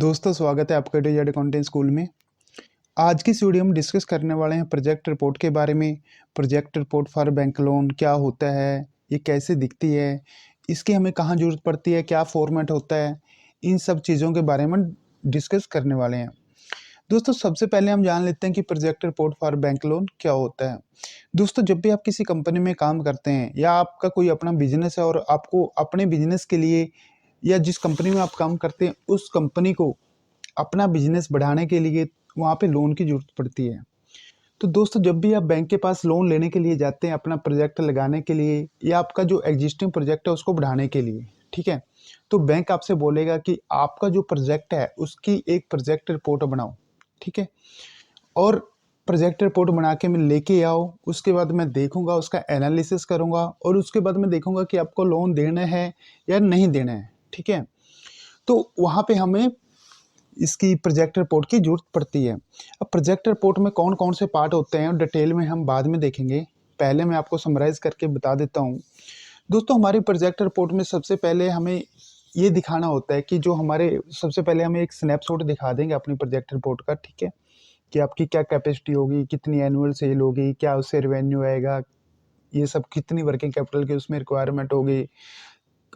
दोस्तों, स्वागत है आपका डिजेड अकाउंटिंग स्कूल में। आज की इस वीडियो में डिस्कस करने वाले हैं प्रोजेक्ट रिपोर्ट के बारे में। Project report for bank loan क्या होता है, ये कैसे दिखती है, इसकी हमें कहाँ ज़रूरत पड़ती है, क्या फॉर्मेट होता है, इन सब चीज़ों के बारे में डिस्कस करने वाले हैं। दोस्तों, सबसे पहले हम जान लेते हैं कि project report for bank loan क्या होता है। दोस्तों, जब भी आप किसी कंपनी में काम करते हैं या आपका कोई अपना बिजनेस है और आपको अपने बिजनेस के लिए या जिस कंपनी में आप काम करते हैं उस कंपनी को अपना बिजनेस बढ़ाने के लिए वहाँ पे लोन की ज़रूरत पड़ती है। तो दोस्तों, जब भी आप बैंक के पास लोन लेने के लिए जाते हैं अपना प्रोजेक्ट लगाने के लिए या आपका जो एग्जिस्टिंग प्रोजेक्ट है उसको बढ़ाने के लिए, ठीक है? तो बैंक आपसे बोलेगा कि आपका जो प्रोजेक्ट है उसकी एक प्रोजेक्ट रिपोर्ट बनाओ, ठीक है? और प्रोजेक्ट रिपोर्ट बना के मैं लेके आओ, उसके बाद मैं देखूँगा, उसका एनालिसिस करूँगा और उसके बाद मैं देखूँगा कि आपको लोन देना है या नहीं देना है, ठीक है? तो वहाँ पे हमें इसकी प्रोजेक्ट रिपोर्ट की ज़रूरत पड़ती है। अब प्रोजेक्ट रिपोर्ट में कौन-कौन से पार्ट होते हैं डिटेल में हम बाद में देखेंगे। पहले मैं आपको समराइज़ करके बता देता हूँ। दोस्तों, हमारी प्रोजेक्ट रिपोर्ट में सबसे पहले हमें ये दिखाना होता है कि जो हमारे सबसे पहले हमें एक स्नैपशॉट दिखा देंगे अपनी प्रोजेक्ट रिपोर्ट का, ठीक है? कि आपकी क्या कैपेसिटी होगी, कितनी एनुअल सेल होगी, क्या उससे रेवेन्यू आएगा, ये सब कितनी वर्किंग कैपिटल की उसमें रिक्वायरमेंट होगी।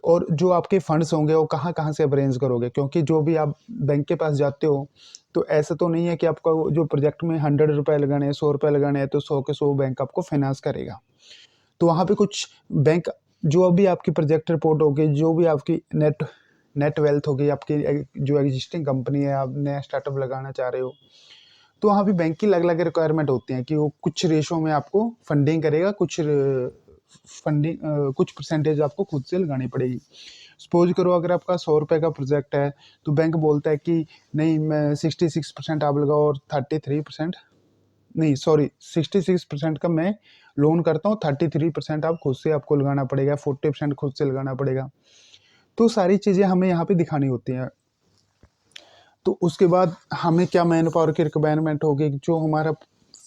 और जो आपके फंड्स होंगे वो कहाँ-कहाँ से आप अरेंज करोगे, क्योंकि जो भी आप बैंक के पास जाते हो, तो ऐसा तो नहीं है कि आपका वो जो प्रोजेक्ट में ₹100 लगाने हैं, ₹100 लगाने हैं, तो 100 के 100 बैंक आपको फाइनेंस करेगा। तो वहाँ पे कुछ बैंक जो भी आपकी प्रोजेक्ट रिपोर्ट होगी, जो भी आपकी नेट नेट वेल्थ होगी, आपकी जो एग्जिस्टिंग कंपनी है, आप नया स्टार्टअप लगाना चाह रहे हो, तो वहाँ पे बैंक की अलग-अलग रिक्वायरमेंट होती हैं कि वो कुछ रेशो में आपको फंडिंग करेगा, कुछ परसेंटेज आपको खुद से लगानी पड़ेगी। सपोज़ करो अगर आपका ₹100 का प्रोजेक्ट है, तो बैंक बोलता है कि नहीं, मैं 66% आप लगाओ और 33% नहीं, सॉरी, 66% का मैं लोन करता हूँ, 33% आप खुद से आपको लगाना पड़ेगा, 40% खुद से लगाना पड़ेगा। तो सारी चीज़ें हमें यहाँ पे दिखानी होती हैं। तो उसके बाद हमें क्या मैन पावर की रिक्वायरमेंट होगी, जो हमारा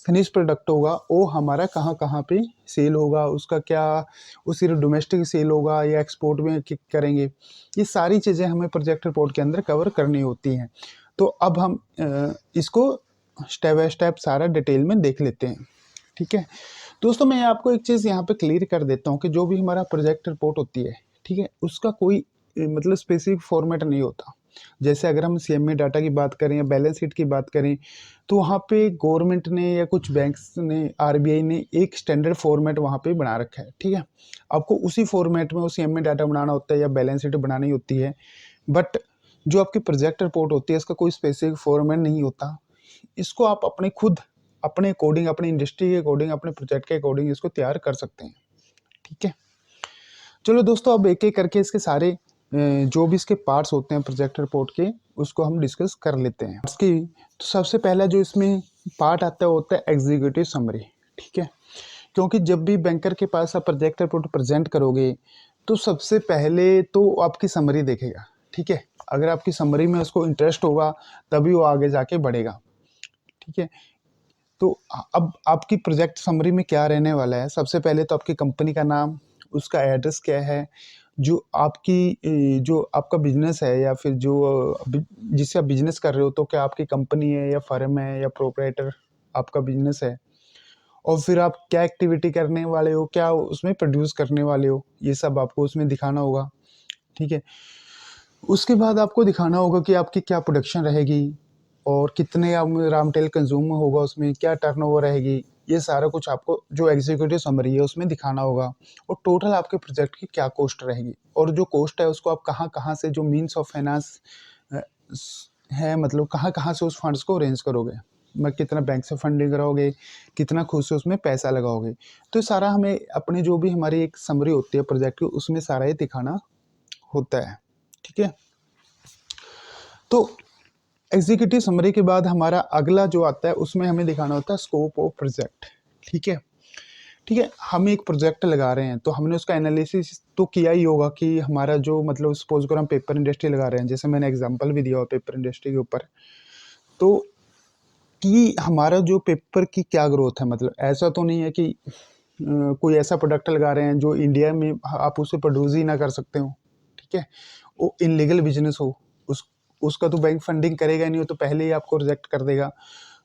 फिनिश प्रोडक्ट होगा वो हमारा कहाँ-कहाँ पे सेल होगा, उसका क्या, वो सिर्फ डोमेस्टिक सेल होगा या एक्सपोर्ट में करेंगे, ये सारी चीज़ें हमें प्रोजेक्ट रिपोर्ट के अंदर कवर करनी होती हैं। तो अब हम इसको स्टेप बाय स्टेप सारा डिटेल में देख लेते हैं, ठीक है? दोस्तों, मैं आपको एक चीज़ यहाँ पे क्लियर कर देता हूँ कि जो भी हमारा प्रोजेक्ट रिपोर्ट होती है, ठीक है, उसका कोई मतलब स्पेसिफिक फॉर्मेट नहीं होता। जैसे अगर हम सीएमए डाटा की बात करें या बैलेंस शीट की बात करें, तो वहाँ पे गवर्नमेंट ने या कुछ बैंक्स ने, आरबीआई ने एक स्टैंडर्ड फॉर्मेट वहाँ पे बना रखा है, ठीक है? आपको उसी फॉर्मेट में वो सीएमए डाटा बनाना होता है या बैलेंस शीट बनानी होती है। बट जो आपकी प्रोजेक्ट रिपोर्ट होती है इसका कोई स्पेसिफिक फॉर्मेट नहीं होता। इसको आप अपने खुद, अपने अकॉर्डिंग, अपनी इंडस्ट्री के अकॉर्डिंग, अपने प्रोजेक्ट के अकॉर्डिंग इसको तैयार कर सकते हैं, ठीक है? चलो दोस्तों, अब एक-एक करके इसके सारे जो भी इसके पार्ट्स होते हैं प्रोजेक्ट रिपोर्ट के, उसको हम डिस्कस कर लेते हैं। इसकी तो सबसे पहला जो इसमें पार्ट आता है वो होता है एग्जीक्यूटिव समरी, ठीक है? क्योंकि जब भी बैंकर के पास आप प्रोजेक्ट रिपोर्ट प्रेजेंट करोगे, तो सबसे पहले तो आपकी समरी देखेगा, ठीक है? अगर आपकी समरी में उसको इंटरेस्ट होगा, तभी वो आगे जाके बढ़ेगा, ठीक है? तो अब आपकी प्रोजेक्ट समरी में क्या रहने वाला है, सबसे पहले तो आपकी कंपनी का नाम, उसका एड्रेस क्या है, जो आपकी जो आपका बिज़नेस है या फिर जो जिससे आप बिज़नेस कर रहे हो, तो क्या आपकी कंपनी है या फर्म है या प्रोप्राइटर आपका बिज़नेस है, और फिर आप क्या एक्टिविटी करने वाले हो, क्या उसमें प्रोड्यूस करने वाले हो, ये सब आपको उसमें दिखाना होगा, ठीक है? उसके बाद आपको दिखाना होगा कि आपकी क्या प्रोडक्शन रहेगी और कितने रॉ मटेरियल कंज्यूम होगा, उसमें क्या टर्नओवर रहेगी, ये सारा कुछ आपको जो एग्जीक्यूटिव समरी है उसमें दिखाना होगा। और टोटल आपके प्रोजेक्ट की क्या कॉस्ट रहेगी, और जो कॉस्ट है उसको आप कहाँ-कहाँ से, जो मीन्स ऑफ फाइनेंस है, मतलब कहाँ-कहाँ से उस फंड्स को अरेंज करोगे, मैं कितना बैंक से फंडिंग कराओगे, कितना खुद से उसमें पैसा लगाओगे। तो ये सारा हमें अपनी जो भी हमारी एक समरी होती है प्रोजेक्ट की, उसमें सारा ये दिखाना होता है, ठीक है? तो एग्जीक्यूटिव समरी के बाद हमारा अगला जो आता है उसमें हमें दिखाना होता है स्कोप ऑफ प्रोजेक्ट, ठीक है? ठीक है, हम एक प्रोजेक्ट लगा रहे हैं तो हमने उसका एनालिसिस तो किया ही होगा कि हमारा जो, मतलब सपोज करो हम पेपर इंडस्ट्री लगा रहे हैं, जैसे मैंने एग्जांपल भी दिया हुआ पेपर इंडस्ट्री के ऊपर, तो कि हमारा जो पेपर की क्या ग्रोथ है, मतलब ऐसा तो नहीं है कि कोई ऐसा प्रोडक्ट लगा रहे हैं जो इंडिया में आप उसे प्रोड्यूस ही ना कर सकते हो, ठीक है? वो इनलीगल बिजनेस हो, उस उसका तो बैंक फंडिंग करेगा ही नहीं, वो तो पहले ही आपको रिजेक्ट कर देगा।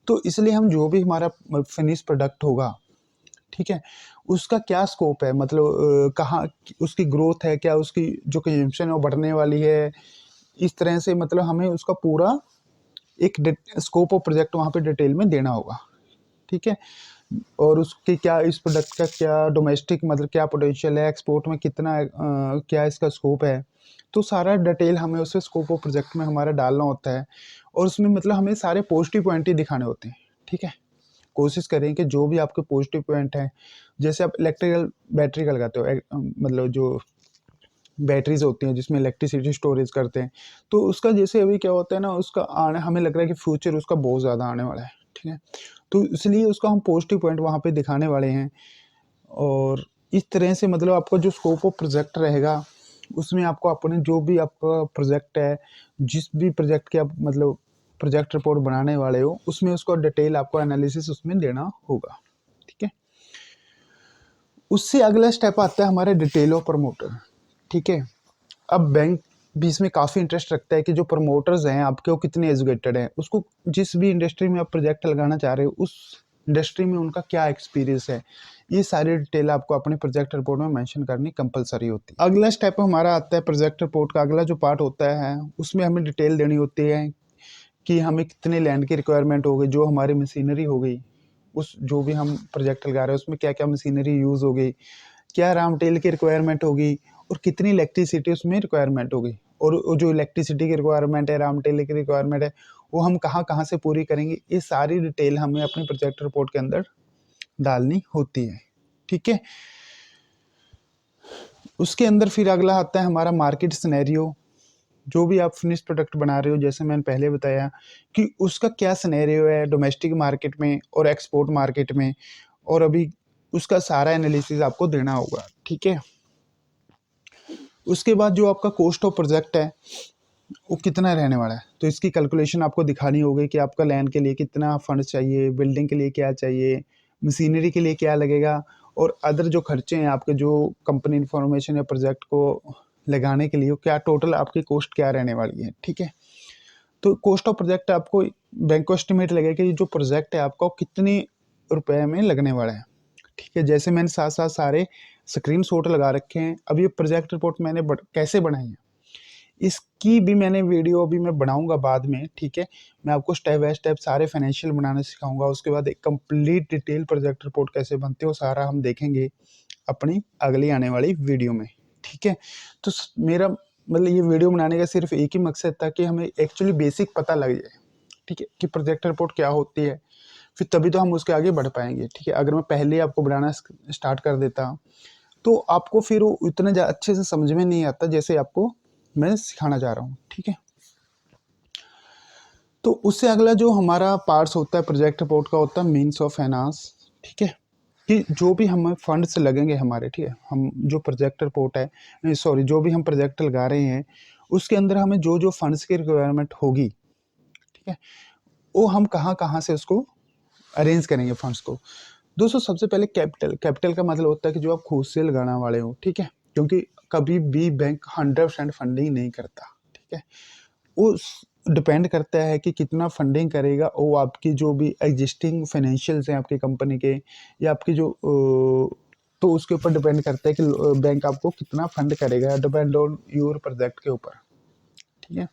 तो इसलिए हम जो भी हमारा फिनिश प्रोडक्ट होगा, ठीक है, उसका क्या स्कोप है, मतलब कहाँ उसकी ग्रोथ है, क्या उसकी जो कंजम्पशन है वो बढ़ने वाली है, इस तरह से मतलब हमें उसका पूरा एक स्कोप ऑफ प्रोजेक्ट वहाँ पे डिटेल में देना होगा, ठीक है। और उसके क्या, इस प्रोडक्ट का क्या डोमेस्टिक मतलब क्या पोटेंशियल है, एक्सपोर्ट में कितना क्या इसका स्कोप है, तो सारा डिटेल हमें उस स्कोप ऑफ प्रोजेक्ट में हमारा डालना होता है। और उसमें मतलब हमें सारे पॉजिटिव पॉइंट ही दिखाने होते हैं, ठीक है। कोशिश करें कि जो भी आपके पॉजिटिव पॉइंट हैं, जैसे आप इलेक्ट्रिकल बैटरी का लगाते हो, मतलब जो बैटरीज होती हैं जिसमें इलेक्ट्रिसिटी स्टोरेज करते हैं, तो उसका जैसे अभी क्या होता है ना, उसका आने हमें लग रहा है कि फ्यूचर उसका बहुत ज़्यादा आने वाला है, ठीक है। तो इसलिए उसका हम पॉजिटिव पॉइंट वहाँ पे दिखाने वाले हैं। और इस तरह से मतलब आपका जो स्कोप ऑफ प्रोजेक्ट रहेगा, उसमें आपको अपने जो भी आपका प्रोजेक्ट है, जिस भी प्रोजेक्ट के आप मतलब प्रोजेक्ट रिपोर्ट बनाने वाले हो, उसमें उसको डिटेल आपको एनालिसिस उसमें देना होगा, ठीक है। उससे अगला स्टेप आता है हमारे डिटेल ऑफ प्रमोटर, ठीक है। अब बैंक भी इसमें काफ़ी इंटरेस्ट रखता है कि जो प्रमोटर्स हैं आपके, वो कितने एजुकेटेड हैं, उसको जिस भी इंडस्ट्री में आप प्रोजेक्ट लगाना चाह रहे हो उस इंडस्ट्री में उनका क्या एक्सपीरियंस है, ये सारी डिटेल आपको अपने प्रोजेक्ट रिपोर्ट में मेंशन करनी कंपलसरी होती है। अगला स्टेप हमारा आता है प्रोजेक्ट रिपोर्ट का अगला जो पार्ट होता है, उसमें हमें डिटेल देनी होती है कि हमें कितने लैंड की रिक्वायरमेंट हो गई, जो हमारी मशीनरी हो गई, उस जो भी हम प्रोजेक्ट लगा रहे हैं उसमें क्या क्या मशीनरी यूज़ हो गई, क्या रॉ मटेरियल की रिक्वायरमेंट होगी, और कितनी इलेक्ट्रिसिटी उसमें रिक्वायरमेंट होगी, और वो जो इलेक्ट्रिसिटी की रिक्वायरमेंट है, रॉ मटेरियल की रिक्वायरमेंट है, वो हम कहाँ कहाँ से पूरी करेंगे, ये सारी डिटेल हमें अपने प्रोजेक्ट रिपोर्ट के अंदर डालनी होती है, ठीक है। उसके अंदर फिर अगला आता है हमारा मार्केट सिनेरियो। जो भी आप फिनिश प्रोडक्ट बना रहे हो, जैसे मैंने पहले बताया कि उसका क्या सिनेरियो है डोमेस्टिक मार्केट में और एक्सपोर्ट मार्केट में, और अभी उसका सारा एनालिसिस आपको देना होगा, ठीक है। उसके बाद जो आपका कॉस्ट ऑफ प्रोजेक्ट है वो कितना रहने वाला है, तो इसकी कैलकुलेशन आपको दिखानी होगी कि आपका लैंड के लिए कितना फंड चाहिए, बिल्डिंग के लिए क्या चाहिए, मशीनरी के लिए क्या लगेगा, और अदर जो खर्चे हैं आपके, जो कंपनी इन्फॉर्मेशन या प्रोजेक्ट को लगाने के लिए, वो क्या टोटल आपकी कॉस्ट क्या रहने वाली है, ठीक है। तो कॉस्ट ऑफ प्रोजेक्ट आपको बैंक को एस्टिमेट लगेगा कि जो प्रोजेक्ट है आपका वो कितने रुपए में लगने वाला है, ठीक है। जैसे मैंने साथ साथ सारे स्क्रीन शॉट लगा रखे हैं। अब ये प्रोजेक्ट रिपोर्ट मैंने कैसे बनाई है, इसकी भी मैंने वीडियो अभी मैं बनाऊंगा बाद में, ठीक है। मैं आपको स्टेप बाय स्टेप सारे फाइनेंशियल बनाना सिखाऊंगा। उसके बाद एक कंप्लीट डिटेल प्रोजेक्ट रिपोर्ट कैसे बनती है वो सारा हम देखेंगे अपनी अगली आने वाली वीडियो में, ठीक है। तो मेरा मतलब ये वीडियो बनाने का सिर्फ एक ही मकसद था कि हमें एक्चुअली बेसिक पता लग जाए, ठीक है, कि प्रोजेक्ट रिपोर्ट क्या होती है, फिर तभी तो हम उसके आगे बढ़ पाएंगे, ठीक है। अगर मैं पहले आपको बनाना स्टार्ट कर देता तो आपको फिर वो इतना अच्छे से समझ में नहीं आता जैसे आपको मैं सिखाना चाह रहा हूँ, ठीक है। तो उससे अगला जो हमारा पार्ट्स होता है प्रोजेक्ट रिपोर्ट का, होता है मीन्स ऑफ फाइनेंस, ठीक है। कि जो भी हमें फंड्स लगेंगे हमारे, ठीक है, हम जो प्रोजेक्ट रिपोर्ट है, नहीं सॉरी, जो भी हम प्रोजेक्ट लगा रहे हैं उसके अंदर हमें जो जो फंड्स की रिक्वायरमेंट होगी, ठीक है, वो हम कहाँ कहाँ से उसको अरेंज करेंगे फंड्स को। दोस्तों सबसे पहले कैपिटल, कैपिटल का मतलब होता है कि जो आप खुद से लगाने वाले हो, ठीक है, क्योंकि कभी भी बैंक 100% फंडिंग नहीं करता, ठीक है। वो डिपेंड करता है कि कितना फंडिंग करेगा, वो आपकी जो भी एग्जिस्टिंग फाइनेंशियल्स हैं आपकी कंपनी के, या आपकी जो तो उसके ऊपर डिपेंड करता है कि बैंक आपको कितना फंड करेगा, डिपेंड ऑन योर प्रोजेक्ट के ऊपर, ठीक है।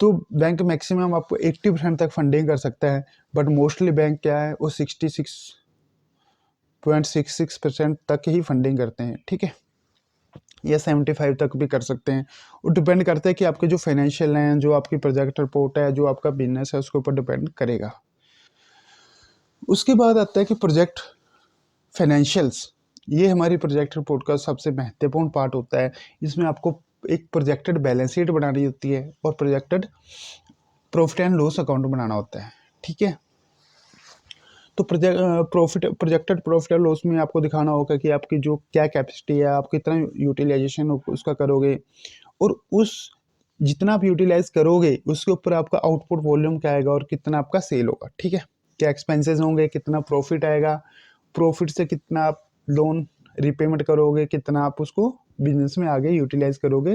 तो बैंक मैक्सिमम आपको 80% तक फंडिंग कर सकता है, बट मोस्टली बैंक क्या है वो 66.66% तक ही फंडिंग करते हैं, ठीक है, या 75 तक भी कर सकते हैं। वो डिपेंड करता है कि आपके जो फाइनेंशियल हैं, जो आपकी प्रोजेक्ट रिपोर्ट है, जो आपका बिजनेस है, उसके ऊपर डिपेंड करेगा। उसके बाद आता है कि प्रोजेक्ट फाइनेंशियल्स, ये हमारी प्रोजेक्ट रिपोर्ट का सबसे महत्वपूर्ण पार्ट होता है। इसमें आपको एक प्रोजेक्टेड बैलेंस शीट बनानी होती है और projected profit and loss account बनाना होता है, ठीक है। तो प्रोजेक्टेड प्रॉफिट एंड लॉस में आपको दिखाना होगा कि आपकी जो क्या कैपेसिटी है, आप कितना यूटिलाइजेशन उसका करोगे, और उस जितना आप यूटिलाइज करोगे उसके ऊपर आपका आउटपुट वॉल्यूम क्या आएगा और कितना आपका सेल होगा, ठीक है। क्या एक्सपेंसेस होंगे, कितना प्रॉफिट आएगा, प्रॉफिट से कितना आप लोन रिपेमेंट करोगे, कितना आप उसको बिजनेस में आगे यूटिलाइज करोगे,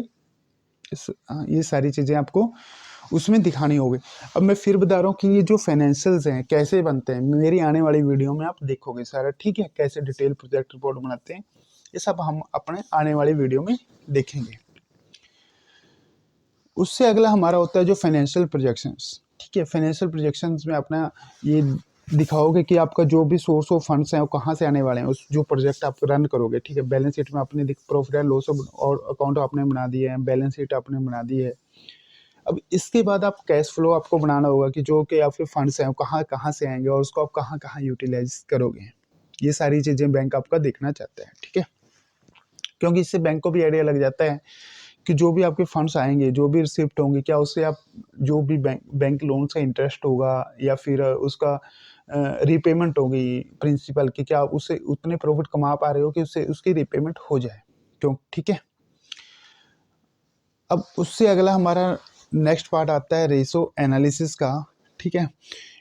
ये सारी चीज़ें आपको उसमें दिखानी होगी। अब मैं फिर बता रहा हूँ कि ये जो फाइनेंशियल्स हैं कैसे बनते हैं, मेरी आने वाली वीडियो में आप देखोगे सारा, ठीक है, कैसे डिटेल प्रोजेक्ट रिपोर्ट बनाते हैं, ये सब हम अपने आने वाली वीडियो में देखेंगे। उससे अगला हमारा होता है जो फाइनेंशियल प्रोजेक्शंस, ठीक है। फाइनेंशियल प्रोजेक्शंस में अपना ये दिखाओगे कि आपका जो भी सोर्स ऑफ फंड्स हैं वो कहाँ से आने वाले हैं, उस जो प्रोजेक्ट आप रन करोगे, ठीक है। बैलेंस शीट में आपने प्रॉफिट एंड लॉस और अकाउंट आपने बना दिए हैं, बैलेंस शीट आपने बना दी है। अब इसके बाद आप कैश फ्लो आपको बनाना होगा कि जो कि आपके फंड्स हैं वो कहाँ कहाँ से आएंगे और उसको आप कहाँ कहाँ यूटिलाइज करोगे। ये सारी चीज़ें बैंक आपका देखना चाहता है, ठीक है, क्योंकि इससे बैंक को भी आइडिया लग जाता है कि जो भी आपके फंड्स आएंगे, जो भी रिसिप्ट होंगे, क्या उससे आप जो भी बैंक लोन का इंटरेस्ट होगा या फिर उसका रीपेमेंट होगी प्रिंसिपल की, क्या आप उससे उतने प्रॉफिट कमा पा रहे हो कि उससे उसकी रीपेमेंट हो जाए, क्यों, ठीक है। अब उससे अगला हमारा नेक्स्ट पार्ट आता है रेशो एनालिसिस का, ठीक है।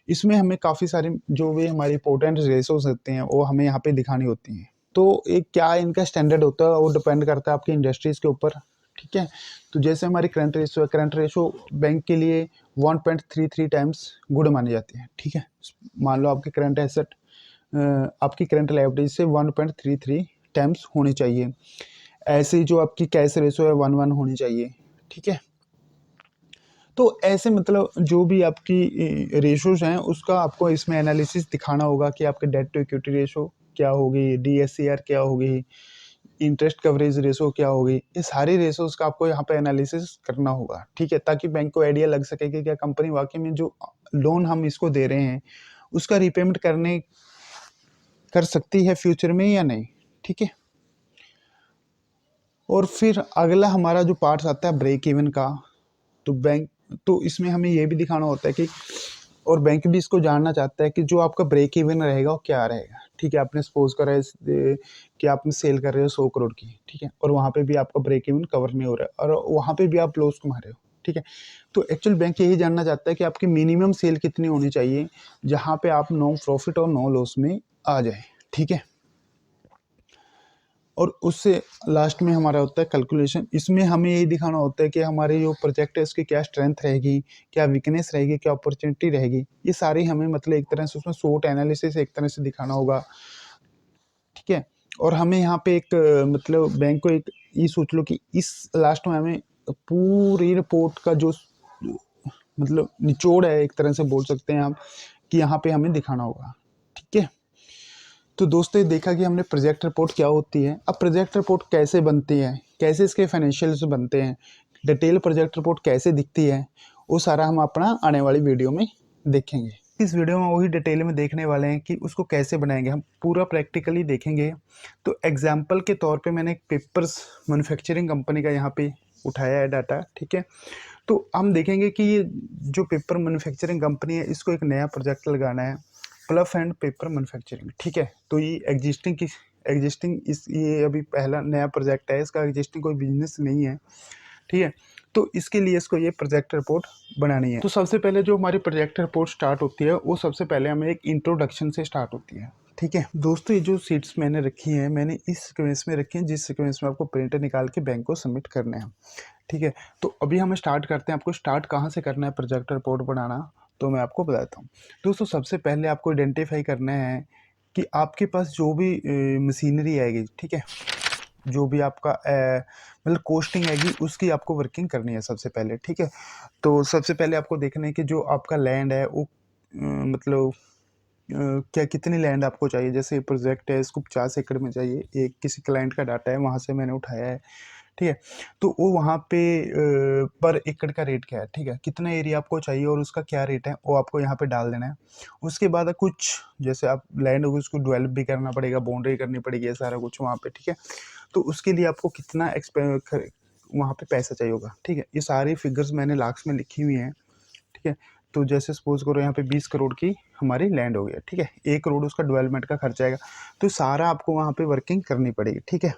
इसमें हमें काफ़ी सारी जो भी हमारी इंपॉर्टेंट रेशोज होते हैं वो हमें यहाँ पे दिखानी होती हैं। तो एक क्या इनका स्टैंडर्ड होता है वो डिपेंड करता है आपकी इंडस्ट्रीज़ के ऊपर, ठीक है। तो जैसे हमारी करंट रेशो है, करंट रेशो बैंक के लिए 1.33 टाइम्स गुड मानी जाती है, ठीक है। मान लो आपकी करंट एसेट आपकी करंट लायबिलिटी से 1.33 टाइम्स होनी चाहिए। ऐसे ही जो आपकी कैश रेशो है 1:1 होनी चाहिए, ठीक है। तो ऐसे मतलब जो भी आपकी रेशोज हैं उसका आपको इसमें एनालिसिस दिखाना होगा कि आपके डेट टू इक्विटी रेशो क्या होगी, DSCR क्या होगी, इंटरेस्ट कवरेज रेशो क्या होगी, ये सारी रेशोज का आपको यहाँ पे एनालिसिस करना होगा, ठीक है, ताकि बैंक को आइडिया लग सके कि क्या कंपनी वाकई में जो लोन हम इसको दे रहे हैं उसका रीपेमेंट कर सकती है फ्यूचर में या नहीं, ठीक है। और फिर अगला हमारा जो पार्ट आता है ब्रेक इवन का, तो इसमें हमें ये भी दिखाना होता है कि और बैंक भी इसको जानना चाहता है कि जो आपका ब्रेक इवन रहेगा वो क्या रहेगा, ठीक है। आपने सपोज करा है कि आपने सेल कर रहे हो 100 करोड़ की, ठीक है, और वहाँ पे भी आपका ब्रेक इवन कवर नहीं हो रहा है और वहाँ पे भी आप लॉस कमा रहे हो, ठीक है। तो एक्चुअल बैंक यही जानना चाहता है कि आपकी मिनिमम सेल कितनी होनी चाहिए जहाँ पे आप नो प्रॉफिट और नो लॉस में आ जाए, ठीक है। और उससे लास्ट में हमारा होता है कैलकुलेशन। इसमें हमें यही दिखाना होता है कि हमारे जो प्रोजेक्ट है उसकी क्या स्ट्रेंथ रहेगी, क्या वीकनेस रहेगी, क्या अपॉर्चुनिटी रहेगी, ये सारी हमें मतलब एक तरह से उसमें शॉर्ट एनालिसिस एक तरह से दिखाना होगा, ठीक है। और हमें यहाँ पे एक मतलब बैंक को एक ये सोच लो कि इस लास्ट में हमें पूरी रिपोर्ट का जो मतलब निचोड़ है एक तरह से बोल सकते हैं हम कि यहाँ पे हमें दिखाना होगा, ठीक है। तो दोस्तों ये देखा कि हमने प्रोजेक्ट रिपोर्ट क्या होती है। अब प्रोजेक्ट रिपोर्ट कैसे बनती है, कैसे इसके फाइनेंशियल्स बनते हैं, डिटेल प्रोजेक्ट रिपोर्ट कैसे दिखती है, वो सारा हम अपना आने वाली वीडियो में देखेंगे। इस वीडियो में वही डिटेल में देखने वाले हैं कि उसको कैसे बनाएंगे, हम पूरा प्रैक्टिकली देखेंगे। तो एग्जाम्पल के तौर पे मैंने एक पेपर्स मैन्युफैक्चरिंग कंपनी का यहाँ पे उठाया है डाटा, ठीक है। तो हम देखेंगे कि ये जो पेपर मैन्युफैक्चरिंग कंपनी है इसको एक नया प्रोजेक्ट लगाना है, प्लफ एंड पेपर मैन्युफैक्चरिंग, ठीक है। तो ये एग्जिस्टिंग ये अभी पहला नया प्रोजेक्ट है, इसका एग्जिस्टिंग कोई बिजनेस नहीं है, ठीक है। तो इसके लिए इसको ये प्रोजेक्ट रिपोर्ट बनानी है। तो सबसे पहले जो हमारी प्रोजेक्ट रिपोर्ट स्टार्ट होती है वो सबसे पहले हमें एक इंट्रोडक्शन से स्टार्ट होती है, ठीक है। दोस्तों ये जो सीट्स मैंने रखी हैं मैंने इस सीक्वेंस में रखी हैं जिस सीक्वेंस में आपको प्रिंटर निकाल के बैंक को सबमिट करना है, ठीक है। तो अभी हम स्टार्ट करते हैं। आपको स्टार्ट कहाँ से करना है प्रोजेक्ट रिपोर्ट बनाना, तो मैं आपको बताता हूँ। दोस्तों सबसे पहले आपको आइडेंटिफाई करना है कि आपके पास जो भी मशीनरी आएगी, ठीक है, जो भी आपका मतलब कोस्टिंग आएगी उसकी आपको वर्किंग करनी है सबसे पहले, ठीक है। तो सबसे पहले आपको देखना है कि जो आपका लैंड है वो मतलब क्या कितनी लैंड आपको चाहिए। जैसे प्रोजेक्ट है इसको 50 एकड़ में चाहिए, एक किसी क्लाइंट का डाटा है वहाँ से मैंने उठाया है, ठीक है। तो वो वहाँ पे पर एकड़ का रेट क्या है, ठीक है, कितना एरिया आपको चाहिए और उसका क्या रेट है वो आपको यहाँ पे डाल देना है। उसके बाद कुछ जैसे आप लैंड होगी उसको डेवलप भी करना पड़ेगा, बाउंड्री करनी पड़ेगी, ये सारा कुछ वहाँ पे, ठीक है। तो उसके लिए आपको कितना वहाँ पे पैसा चाहिए होगा, ठीक है। ये सारी फिगर्स मैंने लाख्स में लिखी हुई हैं, ठीक है। तो जैसे सपोज करो यहाँ पे 20 करोड़ की हमारी लैंड हो गया, ठीक है, 1 करोड़ उसका डेवलपमेंट का खर्चा आएगा। तो सारा आपको वहाँ पे वर्किंग करनी पड़ेगी, ठीक है।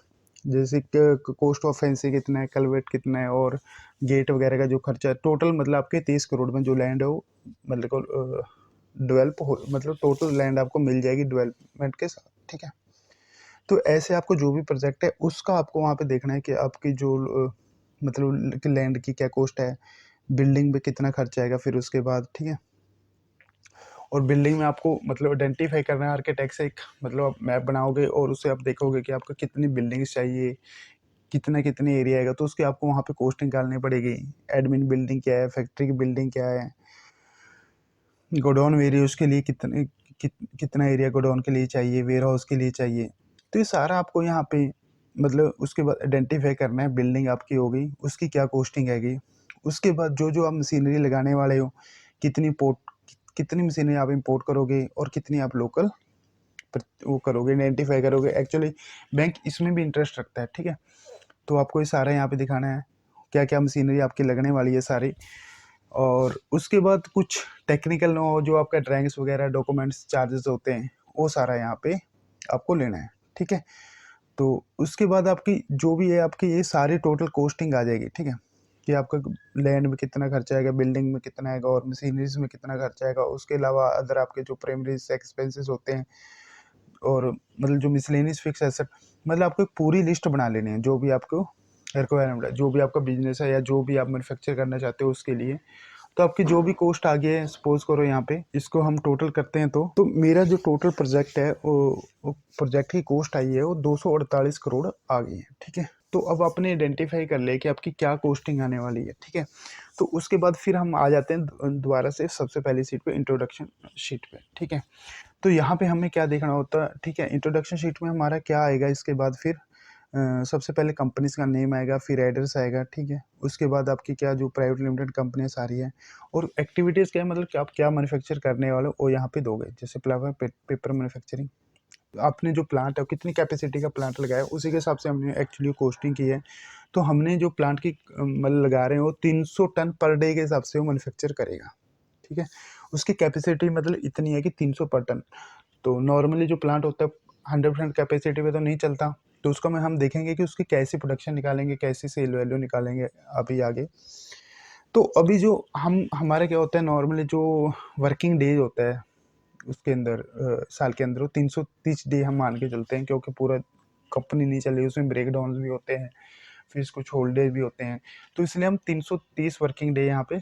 जैसे कॉस्ट ऑफ फेंसिंग कितना है, कलवेट कितना है और गेट वगैरह का जो खर्चा है, टोटल मतलब आपके 30 करोड़ में जो लैंड है वो मतलब डेवलप हो मतलब टोटल लैंड आपको मिल जाएगी डेवलपमेंट के साथ, ठीक है। तो ऐसे आपको जो भी प्रोजेक्ट है उसका आपको वहाँ पे देखना है कि आपकी जो मतलब लैंड की क्या कॉस्ट है, बिल्डिंग पे कितना खर्चा आएगा, फिर उसके बाद ठीक है। और बिल्डिंग में आपको मतलब आइडेंटिफाई करना है, आर्किटेक्ट से एक मतलब आप मैप बनाओगे और उससे आप देखोगे कि आपको कितनी बिल्डिंग्स चाहिए, कितना कितने एरिया आएगा, तो उसकी आपको वहाँ पे कॉस्ट निकालनी पड़ेगी। एडमिन बिल्डिंग क्या है, फैक्ट्री की बिल्डिंग क्या है, गोडाउन एरिया उसके लिए कितना एरिया गोडाउन के लिए चाहिए, वेयर हाउस के लिए चाहिए। तो ये सारा आपको यहाँ पे मतलब उसके बाद आइडेंटिफाई करना है। बिल्डिंग आपकी हो गई, उसकी क्या कॉस्टिंग आएगी। उसके बाद जो जो आप मशीनरी लगाने वाले हो, कितनी मशीनरी आप इंपोर्ट करोगे और कितनी आप लोकल वो करोगे, आइडेंटिफाई करोगे। एक्चुअली बैंक इसमें भी इंटरेस्ट रखता है, ठीक है। तो आपको ये सारा यहाँ पे दिखाना है, क्या क्या मशीनरी आपकी लगने वाली है सारी। और उसके बाद कुछ टेक्निकल नो जो आपका ड्राइंग्स वगैरह डॉक्यूमेंट्स चार्जेस होते हैं, वो सारा यहाँ पे आपको लेना है, ठीक है। तो उसके बाद आपकी जो भी है आपकी ये सारी टोटल कॉस्टिंग आ जाएगी, ठीक है। कि आपका लैंड में कितना खर्चा आएगा, बिल्डिंग में कितना आएगा और मशीनरीज में कितना खर्चा आएगा। उसके अलावा अदर आपके जो प्राइमरी एक्सपेंसेस होते हैं और मतलब जो मिसलेनियस फिक्स एसेट, मतलब आपको एक पूरी लिस्ट बना लेनी है जो भी आपको रिक्वायरमेंट है, जो भी आपका बिजनेस है या जो भी आप मैन्युफैक्चर करना चाहते हो उसके लिए। तो आपकी जो भी कॉस्ट आ गई है, सपोज करो यहाँ पे इसको हम टोटल करते हैं, तो मेरा जो टोटल प्रोजेक्ट है वो प्रोजेक्ट की कॉस्ट आई है वो 248 करोड़ आ गई है, ठीक है। तो अब आपने आइडेंटिफाई कर लिया कि आपकी क्या कॉस्टिंग आने वाली है, ठीक है। तो उसके बाद फिर हम आ जाते हैं दोबारा से सबसे पहली सीट पे, इंट्रोडक्शन शीट पे, ठीक है। तो यहाँ पे हमें क्या देखना होता है, ठीक है। इंट्रोडक्शन शीट में हमारा क्या आएगा, इसके बाद फिर सबसे पहले कंपनीज का नेम आएगा, फिर एड्रेस आएगा, ठीक है। उसके बाद आपकी क्या जो प्राइवेट लिमिटेड कंपनी सारी है और एक्टिविटीज़ क्या है, मतलब कि आप क्या मैन्युफैक्चर करने वाले हो वो यहाँ पे दोगे। जैसे पेपर मैन्युफैक्चरिंग, आपने जो प्लांट है कितनी कैपेसिटी का प्लांट लगाया उसी के हिसाब से हमने एक्चुअली कॉस्टिंग की है। तो हमने जो प्लांट की मतलब लगा रहे हैं वो 300 टन पर डे के हिसाब से वो मैन्युफैक्चर करेगा, ठीक है। उसकी कैपेसिटी मतलब इतनी है कि 300 पर टन। तो नॉर्मली जो प्लांट होता है 100% कैपेसिटी पे तो नहीं चलता, तो उसका में हम देखेंगे कि उसकी कैसी प्रोडक्शन निकालेंगे, कैसी सेल वैल्यू निकालेंगे अभी आगे। तो अभी जो हम हमारे क्या होता है, नॉर्मली जो वर्किंग डेज होता है उसके अंदर साल के अंदर वो 330 डे हम मान के चलते हैं, क्योंकि पूरा कंपनी नहीं चल रही, उसमें ब्रेक डाउन भी होते हैं, फिर कुछ होल्डे भी होते हैं। तो इसलिए हम 330 वर्किंग डे यहाँ पे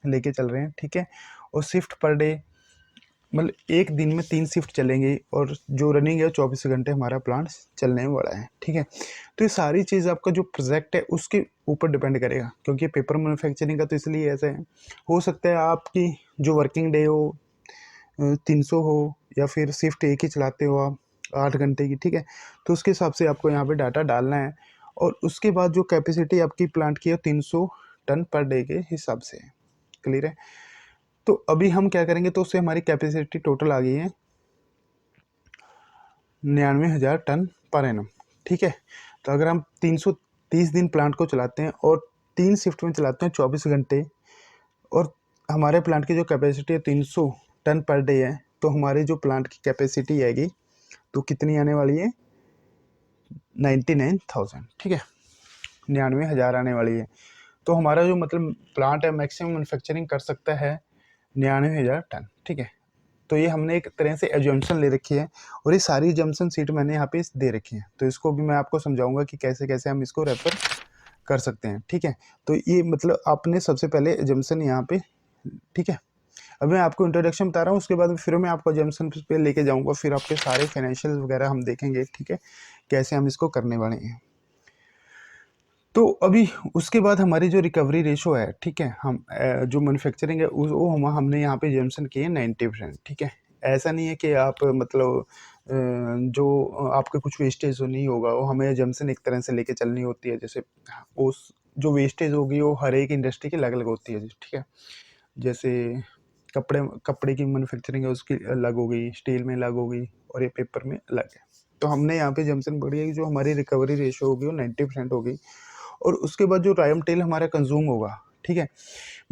लेके चल रहे हैं, ठीक है। और शिफ्ट पर डे मतलब एक दिन में 3 शिफ्ट चलेंगे और जो रनिंग है 24 घंटे हमारा प्लांट चलने वाला है, ठीक है। तो ये सारी चीज़ आपका जो प्रोजेक्ट है उसके ऊपर डिपेंड करेगा, क्योंकि पेपर मैन्युफैक्चरिंग का तो इसलिए ऐसे है। हो सकता है आपकी जो वर्किंग डे हो 300 हो, या फिर शिफ्ट एक ही चलाते हो आप 8 घंटे की, ठीक है। तो उसके हिसाब से आपको यहाँ पे डाटा डालना है। और उसके बाद जो कैपेसिटी आपकी प्लांट की है 300 टन पर डे के हिसाब से, क्लियर है। तो अभी हम क्या करेंगे, तो उससे हमारी कैपेसिटी टोटल आ गई है 99,000 टन पर एनम, ठीक है। तो अगर हम 330 दिन प्लांट को चलाते हैं और 3 शिफ्ट में चलाते हैं 24 घंटे, और हमारे प्लांट की जो कैपेसिटी है 300 टन पर डे है, तो हमारी जो प्लांट की कैपेसिटी आएगी तो कितनी आने वाली है 99,000, ठीक है। 99,000 आने वाली है। तो हमारा जो मतलब प्लांट है मैक्सिमम मैन्युफैक्चरिंग कर सकता है 99,000 टन, ठीक है। तो ये हमने एक तरह से एजम्पशन ले रखी है और ये सारी एजम्पशन सीट मैंने यहाँ पे दे रखी है। तो इसको भी मैं आपको समझाऊंगा कि कैसे कैसे हम इसको रेफर कर सकते हैं, ठीक है। तो ये मतलब आपने सबसे पहले एजम्पशन यहाँ पे, ठीक है। अब मैं आपको इंट्रोडक्शन बता रहा हूँ, उसके बाद फिर मैं आपको एजम्पशन पे लेके जाऊँगा, फिर आपके सारे फाइनेंशियल वगैरह हम देखेंगे, ठीक है, कैसे हम इसको करने वाले हैं। तो अभी उसके बाद हमारी जो रिकवरी रेशो है, ठीक है, हम जो मैन्युफैक्चरिंग है वो हमने यहाँ पे एजम्पशन किए 90%, ठीक है। ऐसा नहीं है कि आप मतलब जो आपके कुछ वेस्टेज नहीं होगा, वो हमें एजम्पशन एक तरह से लेके चलनी होती है। जैसे उस जो वेस्टेज होगी वो हर एक इंडस्ट्री की अलग अलग होती है, ठीक है। जैसे कपड़े की मैन्युफैक्चरिंग है उसकी अलग होगी, स्टील में अलग होगी और ये पेपर में अलग है। तो हमने यहाँ पे एजम्पशन पड़ी है कि जो हमारी रिकवरी रेशो होगी वो 90% होगी। और उसके बाद जो रॉ मटेरियल हमारा कंज्यूम होगा, ठीक है,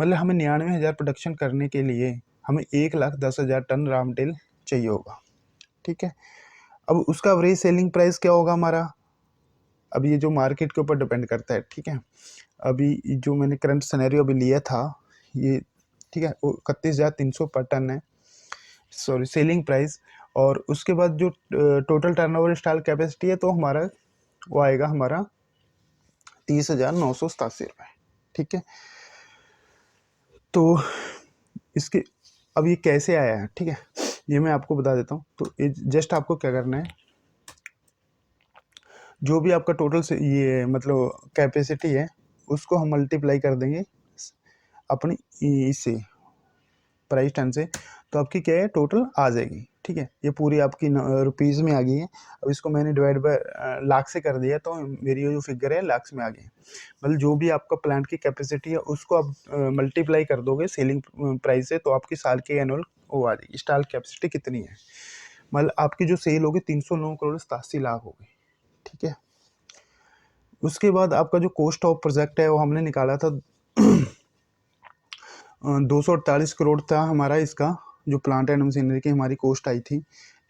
मतलब हमें 99,000 प्रोडक्शन करने के लिए हमें 1,10,000 टन रॉ मटेरियल चाहिए होगा, ठीक है। अब उसका एवरेज सेलिंग प्राइस क्या होगा हमारा, अब ये जो मार्केट के ऊपर डिपेंड करता है, ठीक है। अभी जो मैंने करंट सिनेरियो अभी लिया था ये, ठीक है, वो 31,300 पर टन है, सॉरी सेलिंग प्राइस। और उसके बाद जो टोटल टर्नओवर इंस्टॉल कैपेसिटी है तो हमारा वो आएगा हमारा 30,987 रुपये, ठीक है। तो इसके अब ये कैसे आया है, ठीक है, ये मैं आपको बता देता हूँ। तो जस्ट आपको क्या करना है, जो भी आपका टोटल से ये मतलब कैपेसिटी है उसको हम मल्टीप्लाई कर देंगे अपनी इससे प्राइस टन से, तो आपकी क्या है टोटल आ जाएगी, ठीक है। ये पूरी आपकी रुपीज़ में आ गई है। अब इसको मैंने डिवाइड बाय लाख से कर दिया, तो मेरी जो फिगर है लाख में आ गई। मतलब जो भी आपका प्लांट की कैपेसिटी है उसको आप मल्टीप्लाई कर दोगे सेलिंग प्राइस से, तो आपकी साल की एनुअल वो आ जाएगी स्टॉक कैपेसिटी कितनी है। मतलब आपकी जो सेल होगी 309 करोड़ 87 लाख होगी, ठीक है। उसके बाद आपका जो कॉस्ट ऑफ प्रोजेक्ट है वो हमने निकाला था 248 करोड़ था हमारा, इसका जो प्लांट एंड मशीनरी की हमारी कॉस्ट आई थी,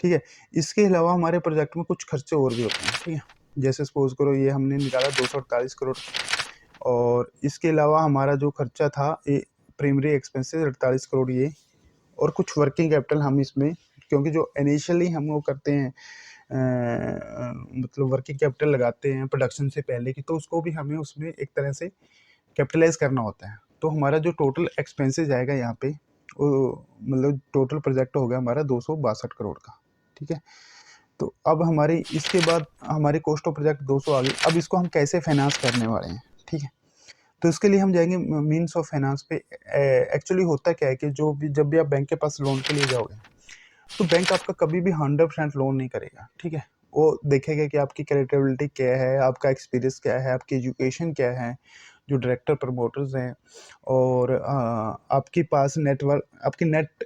ठीक है। इसके अलावा हमारे प्रोजेक्ट में कुछ खर्चे और भी होते हैं, ठीक है। जैसे सपोज करो ये हमने निकाला 248 करोड़, और इसके अलावा हमारा जो खर्चा था ये प्राइमरी एक्सपेंसेस 48 करोड़ ये, और कुछ वर्किंग कैपिटल हम इसमें, क्योंकि जो इनिशियली हम वो करते हैं मतलब वर्किंग कैपिटल लगाते हैं प्रोडक्शन से पहले की, तो उसको भी हमें उसमें एक तरह से कैपिटलाइज करना होता है। तो हमारा जो टोटल एक्सपेंसेस आएगा यहाँ पे वो मतलब टोटल प्रोजेक्ट हो गया हमारा 262 करोड़ का, ठीक है। तो अब हमारी इसके बाद हमारी कॉस्ट ऑफ प्रोजेक्ट 200 आ गई। अब इसको हम कैसे फाइनेंस करने वाले हैं, ठीक है। तो इसके लिए हम जाएंगे मीन्स ऑफ फाइनेंस पे। एक्चुअली होता क्या है कि जो भी जब भी आप बैंक के पास लोन के लिए जाओगे, तो बैंक आपका कभी भी 100% लोन नहीं करेगा, ठीक है। वो देखेगा कि आपकी क्रेडिबिलिटी क्या है, आपका एक्सपीरियंस क्या है, आपकी एजुकेशन क्या है, जो डायरेक्टर प्रमोटर्स हैं, और आपके पास नेटवर्क, आपकी नेट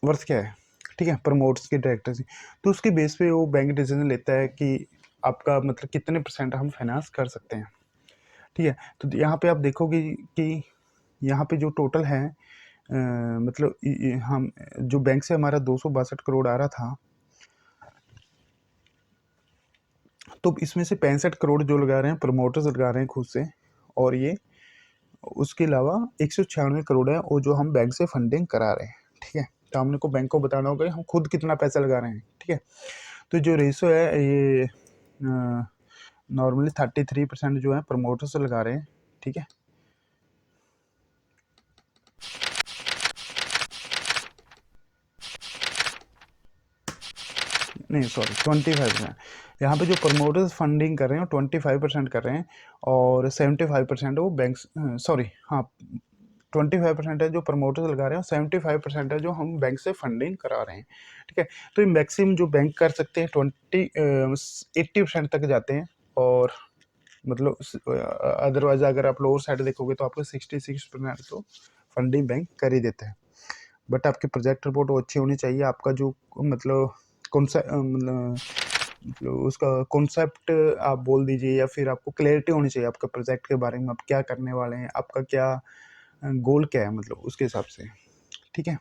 वर्थ क्या है, ठीक है, प्रमोटर्स के डायरेक्टर से। तो उसके बेस पे वो बैंक डिसीजन लेता है कि आपका मतलब कितने परसेंट हम फाइनेंस कर सकते हैं, ठीक है। तो यहाँ पे आप देखोगे कि यहाँ पे जो टोटल है मतलब हम जो बैंक से हमारा 262 करोड़ आ रहा था, तो इसमें से 65 करोड़ जो लगा रहे हैं प्रमोटर्स लगा रहे हैं खुद से, और ये उसके अलावा 196 करोड़ है वो जो हम बैंक से फंडिंग करा रहे हैं, ठीक है। तो हमने को बैंक को बताना होगा हम खुद कितना पैसा लगा रहे हैं, ठीक है। तो जो रेशो है ये नॉर्मली 33% जो है प्रमोटर्स लगा रहे हैं, ठीक है। नहीं सॉरी 25%। यहाँ पे जो प्रमोटर्स फंडिंग कर रहे हैं 25% कर रहे हैं, और 75% वो बैंक, सॉरी हाँ 25% है जो प्रमोटर्स लगा रहे हैं, 75% है जो हम बैंक से फंडिंग करा रहे हैं, ठीक है। तो ये मैक्सिमम जो बैंक कर सकते हैं 80% तक जाते हैं, और मतलब अदरवाइज अगर आप लोअर साइड देखोगे तो आपको 66% तो फंडिंग बैंक कर ही देते हैं। बट आपकी प्रोजेक्ट रिपोर्ट वो अच्छी होनी चाहिए, आपका जो मतलब मतलब उसका कॉन्सेप्ट आप बोल दीजिए, या फिर आपको क्लैरिटी होनी चाहिए आपका प्रोजेक्ट के बारे में, आप क्या करने वाले हैं, आपका क्या गोल क्या है, मतलब उसके हिसाब से, ठीक है।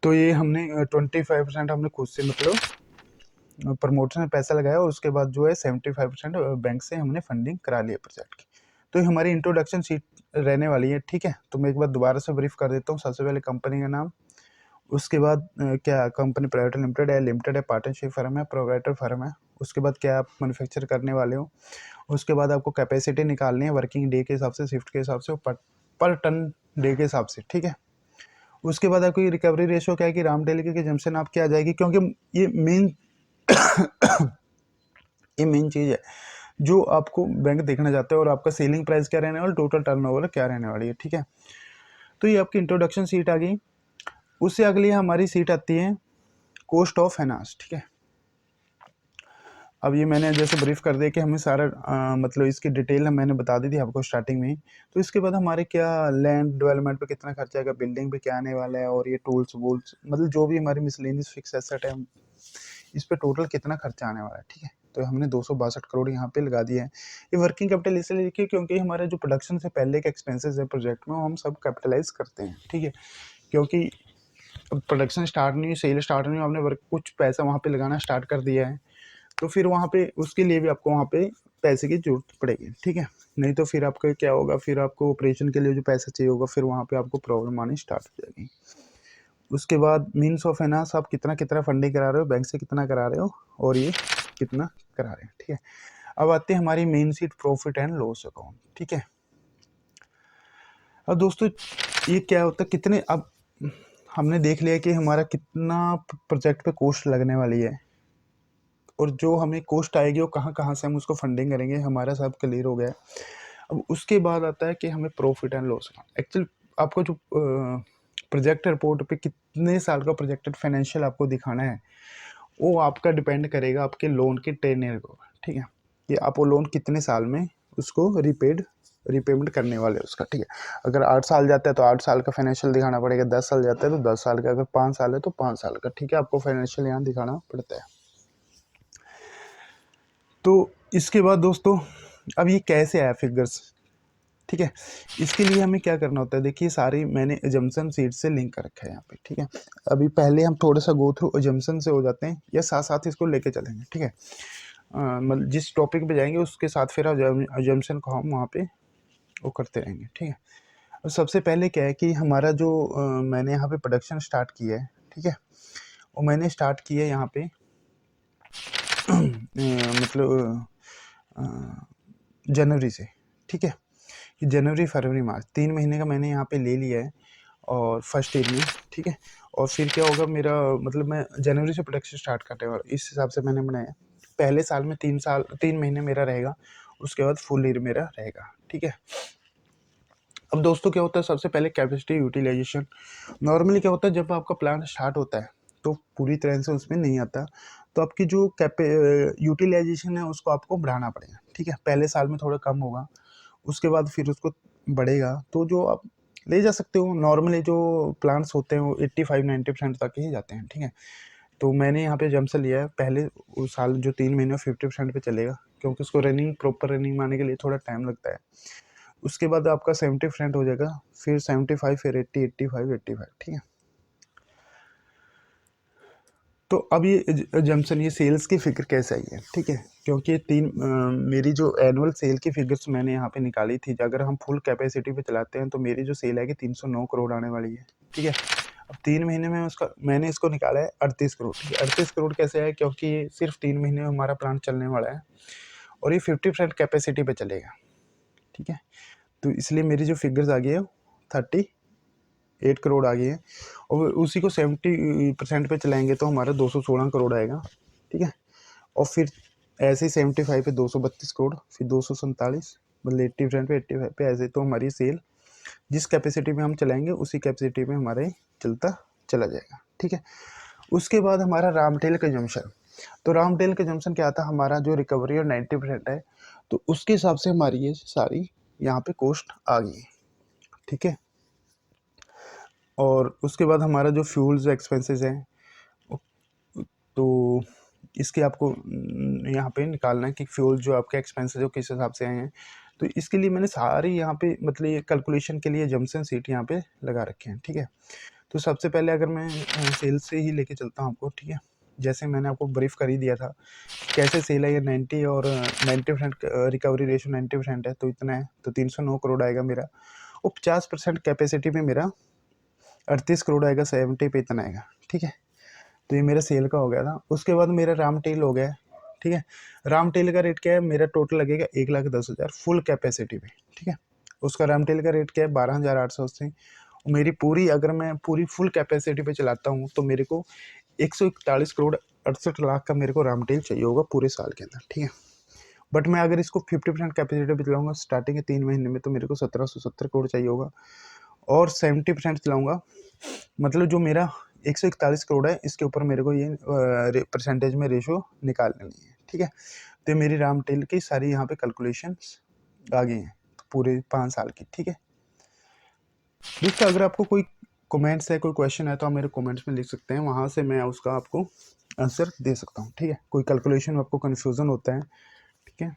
तो ये हमने 25% हमने खुद से मतलब प्रमोटर में पैसा लगाया, और उसके बाद जो है 75% बैंक से हमने फंडिंग करा लिया प्रोजेक्ट की। तो ये हमारी इंट्रोडक्शन शीट रहने वाली है, ठीक है। तो मैं एक बार दोबारा से ब्रीफ कर देता हूँ। सबसे पहले कंपनी का नाम, उसके बाद क्या कंपनी प्राइवेट लिमिटेड है, पार्टनरशिप फर्म है, प्रोवाइडर फर्म है। उसके बाद क्या आप मैन्युफैक्चर करने वाले हो। उसके बाद आपको कैपेसिटी निकालनी है वर्किंग डे के हिसाब से, शिफ्ट के हिसाब से, पर टन डे के हिसाब से, ठीक है। उसके बाद आपकी रिकवरी रेशियो क्या है कि रामडेल की जंक्शन आपकी आ जाएगी, क्योंकि ये मेन चीज़ है जो आपको बैंक देखना चाहता है, और आपका सेलिंग प्राइस क्या रहने वाला, टोटल टर्नओवर क्या रहने वाली है, ठीक है। तो ये आपकी इंट्रोडक्शन सीट आ गई। उससे अगली हमारी सीट आती है कॉस्ट ऑफ फाइनेंस, ठीक है। अब ये मैंने जैसे ब्रीफ कर दिया कि हमें सारा मतलब इसकी डिटेल मैंने बता दी थी आपको स्टार्टिंग में ही। तो इसके बाद हमारे क्या लैंड डेवलपमेंट पे कितना खर्चा आएगा, बिल्डिंग पे क्या आने वाला है, और ये टूल्स वूल्स मतलब जो भी हमारी मिसलेनियस फिक्स एसेट है इस पे टोटल कितना खर्चा आने वाला है, ठीक है। तो हमने 262 करोड़ यहाँ पे लगा दिया है। ये वर्किंग कैपिटल इसलिए लिखिए क्योंकि हमारे जो प्रोडक्शन से पहले के एक्सपेंसेस है प्रोजेक्ट में वो हम सब कैपिटलाइज करते हैं, ठीक है। क्योंकि प्रोडक्शन स्टार्ट नहीं हुई, सेल स्टार्ट नहीं हुई, हमने वर्क कुछ पैसा वहाँ पे लगाना स्टार्ट कर दिया है, तो फिर वहाँ पे उसके लिए भी आपको वहाँ पे पैसे की जरूरत पड़ेगी, ठीक है। नहीं तो फिर आपका क्या होगा, फिर आपको ऑपरेशन के लिए जो पैसा चाहिए होगा फिर वहाँ पे आपको प्रॉब्लम आनी स्टार्ट हो जाएगी। उसके बाद मीन्स ऑफ फाइनेंस, आप कितना कितना फंडिंग करा रहे हो, बैंक से कितना करा रहे हो, और ये कितना करा रहे हैं, ठीक है। अब आते हैं हमारी main seat profit and loss account, ठीक है। अब दोस्तों ये क्या होता है, कितने, अब हमने देख लिया कि हमारा कितना प्रोजेक्ट पे कॉस्ट लगने वाली है और जो हमें कॉस्ट आएगी वो कहाँ कहाँ से हम उसको फंडिंग करेंगे, हमारा सब क्लियर हो गया। अब उसके बाद आता है कि हमें प्रॉफिट एंड लॉस। एक्चुअल आपको जो प्रोजेक्ट रिपोर्ट पे कितने साल का प्रोजेक्टेड फाइनेंशियल आपको दिखाना है, वो आपका डिपेंड करेगा आपके लोन के टेन्योर को, ठीक है, कि आप वो लोन कितने साल में उसको रीपेमेंट करने वाले हैं उसका, ठीक है। अगर 8 साल जाता है तो 8 साल का फाइनेंशियल दिखाना पड़ेगा, 10 साल जाता है तो 10 साल का, अगर 5 साल है तो 5 साल का, ठीक है, आपको फाइनेंशियल यहाँ दिखाना पड़ता है। तो इसके बाद दोस्तों अब ये कैसे आया फिगर्स, ठीक है, इसके लिए हमें क्या करना होता है, देखिए सारी मैंने एजम्पशन सीट से लिंक कर रखा है यहाँ पे, ठीक है। अभी पहले हम थोड़ा सा गो थ्रू एजम्पशन से हो जाते हैं या साथ साथ इसको लेके चलेंगे, ठीक है। मतलब जिस टॉपिक पे जाएंगे उसके साथ फिर एजम्पशन को हम वहाँ पे वो करते रहेंगे, ठीक है। और सबसे पहले क्या है कि हमारा जो मैंने यहाँ पे प्रोडक्शन स्टार्ट किया है, ठीक है, और मैंने स्टार्ट किया है यहाँ पे मतलब जनवरी से, ठीक है, कि जनवरी फरवरी मार्च 3 महीने का मैंने यहाँ पे ले लिया है और फर्स्ट ईयर में, ठीक है। और फिर क्या होगा मेरा, मतलब मैं जनवरी से प्रोडक्शन स्टार्ट करने वाला, इस हिसाब से मैंने बनाया। पहले साल में 3 महीने मेरा रहेगा, उसके बाद फुल ईयर मेरा रहेगा, ठीक है। अब दोस्तों क्या होता है, सबसे पहले कैपेसिटी यूटिलाइजेशन। नॉर्मली क्या होता है, जब आपका प्लांट स्टार्ट होता है तो पूरी तरह से उसमें नहीं आता, तो आपकी जो यूटिलाइजेशन है उसको आपको बढ़ाना पड़ेगा, ठीक है। पहले साल में थोड़ा कम होगा, उसके बाद फिर उसको बढ़ेगा, तो जो आप ले जा सकते हो, नॉर्मली जो प्लांट्स होते हैं वो 85-90% तक ही जाते हैं, ठीक है। तो मैंने यहाँ पे जंप से लिया है, पहले उस साल जो 3 महीने 50% पे चलेगा, क्योंकि उसको रनिंग प्रॉपर रनिंग आने के लिए थोड़ा टाइम लगता है। उसके बाद आपका 70% हो जाएगा, फिर 75, फिर 80, 85, ठीक है। तो अब ये जंक्शन, ये सेल्स की फिगर कैसे आई है, ठीक है, क्योंकि मेरी जो एनुअल सेल की फिगर्स मैंने यहाँ पे निकाली थी, अगर हम फुल कैपेसिटी पे चलाते हैं तो मेरी जो सेल आएगी 309 करोड़ आने वाली है, ठीक है। अब 3 महीने में उसका मैंने इसको निकाला है 38 करोड़, ठीक है। 38 करोड़ कैसे है, क्योंकि ये सिर्फ 3 महीने में हमारा प्लांट चलने वाला है और ये 50% कैपेसिटी पे चलेगा, ठीक है। तो इसलिए मेरी जो फिगर्स आ गई है 38 करोड़ आ गई है, और उसी को 70% पे चलाएंगे तो हमारा 216 करोड़ आएगा, ठीक है। और फिर ऐसे ही 75 पे 232 करोड़, फिर 247, मतलब 80% पे 85 पे, ऐसे तो हमारी सेल जिस कैपेसिटी में हम चलाएंगे उसी कैपेसिटी में हमारे चलता चला जाएगा, ठीक है। उसके बाद हमारा रामटेल कंजम्पशन। तो रामटेल कंजम्पशन क्या आता है, हमारा जो रिकवरी और 90% है, तो उसके हिसाब से हमारी ये सारी यहाँ पे कॉस्ट आ गई, ठीक है। और उसके बाद हमारा जो फ्यूल्स एक्सपेंसेस हैं, तो इसके आपको यहाँ पे निकालना है कि फ्यूल जो आपके एक्सपेंसेस जो किस हिसाब से आए हैं। तो इसके लिए मैंने सारी यहाँ पे मतलब ये कैलकुलेशन के लिए जम्पसन सीट यहाँ पे लगा रखे हैं, ठीक है। तो सबसे पहले अगर मैं सेल्स से ही लेके चलता हूँ आपको, ठीक है, जैसे मैंने आपको ब्रीफ कर ही दिया था कैसे सेल है, ये 90 और 90% रिकवरी रेशो 90% है, तो इतना है, तो 309 करोड़ आएगा मेरा। और 50% कैपेसिटी में मेरा 38 करोड़ आएगा, 70 पे इतना आएगा, ठीक है। तो ये मेरा सेल का हो गया था। उसके बाद मेरा राम टेल हो गया, ठीक है। राम टेल का रेट क्या है, मेरा टोटल लगेगा 1,10,000 फुल कैपेसिटी पे, ठीक है। उसका राम टेल का रेट क्या है 12,880। मेरी पूरी, अगर मैं पूरी फुल कैपेसिटी पे चलाता हूँ तो मेरे को 141 करोड़ 68 लाख का मेरे को राम टेल चाहिए होगा पूरे साल के अंदर, ठीक है। बट मैं अगर इसको 50% कैपेसिटी पे चलाऊंगा स्टार्टिंग के 3 महीने में, तो मेरे को 1770 करोड़ चाहिए होगा। और 70% चलाऊंगा, मतलब जो मेरा 141 करोड़ है, इसके ऊपर मेरे को ये परसेंटेज में रेशो निकाल लेनी है, ठीक है। तो मेरी राम टेल की सारी यहाँ पे कैलकुलेशंस आ गई हैं पूरे 5 साल की, ठीक है। दोस्तों अगर आपको कोई कमेंट्स है, कोई क्वेश्चन है, तो आप मेरे कमेंट्स में लिख सकते हैं, वहाँ से मैं उसका आपको आंसर दे सकता हूँ, ठीक है। कोई कैलकुलेशन में आपको कन्फ्यूज़न होता है, ठीक है।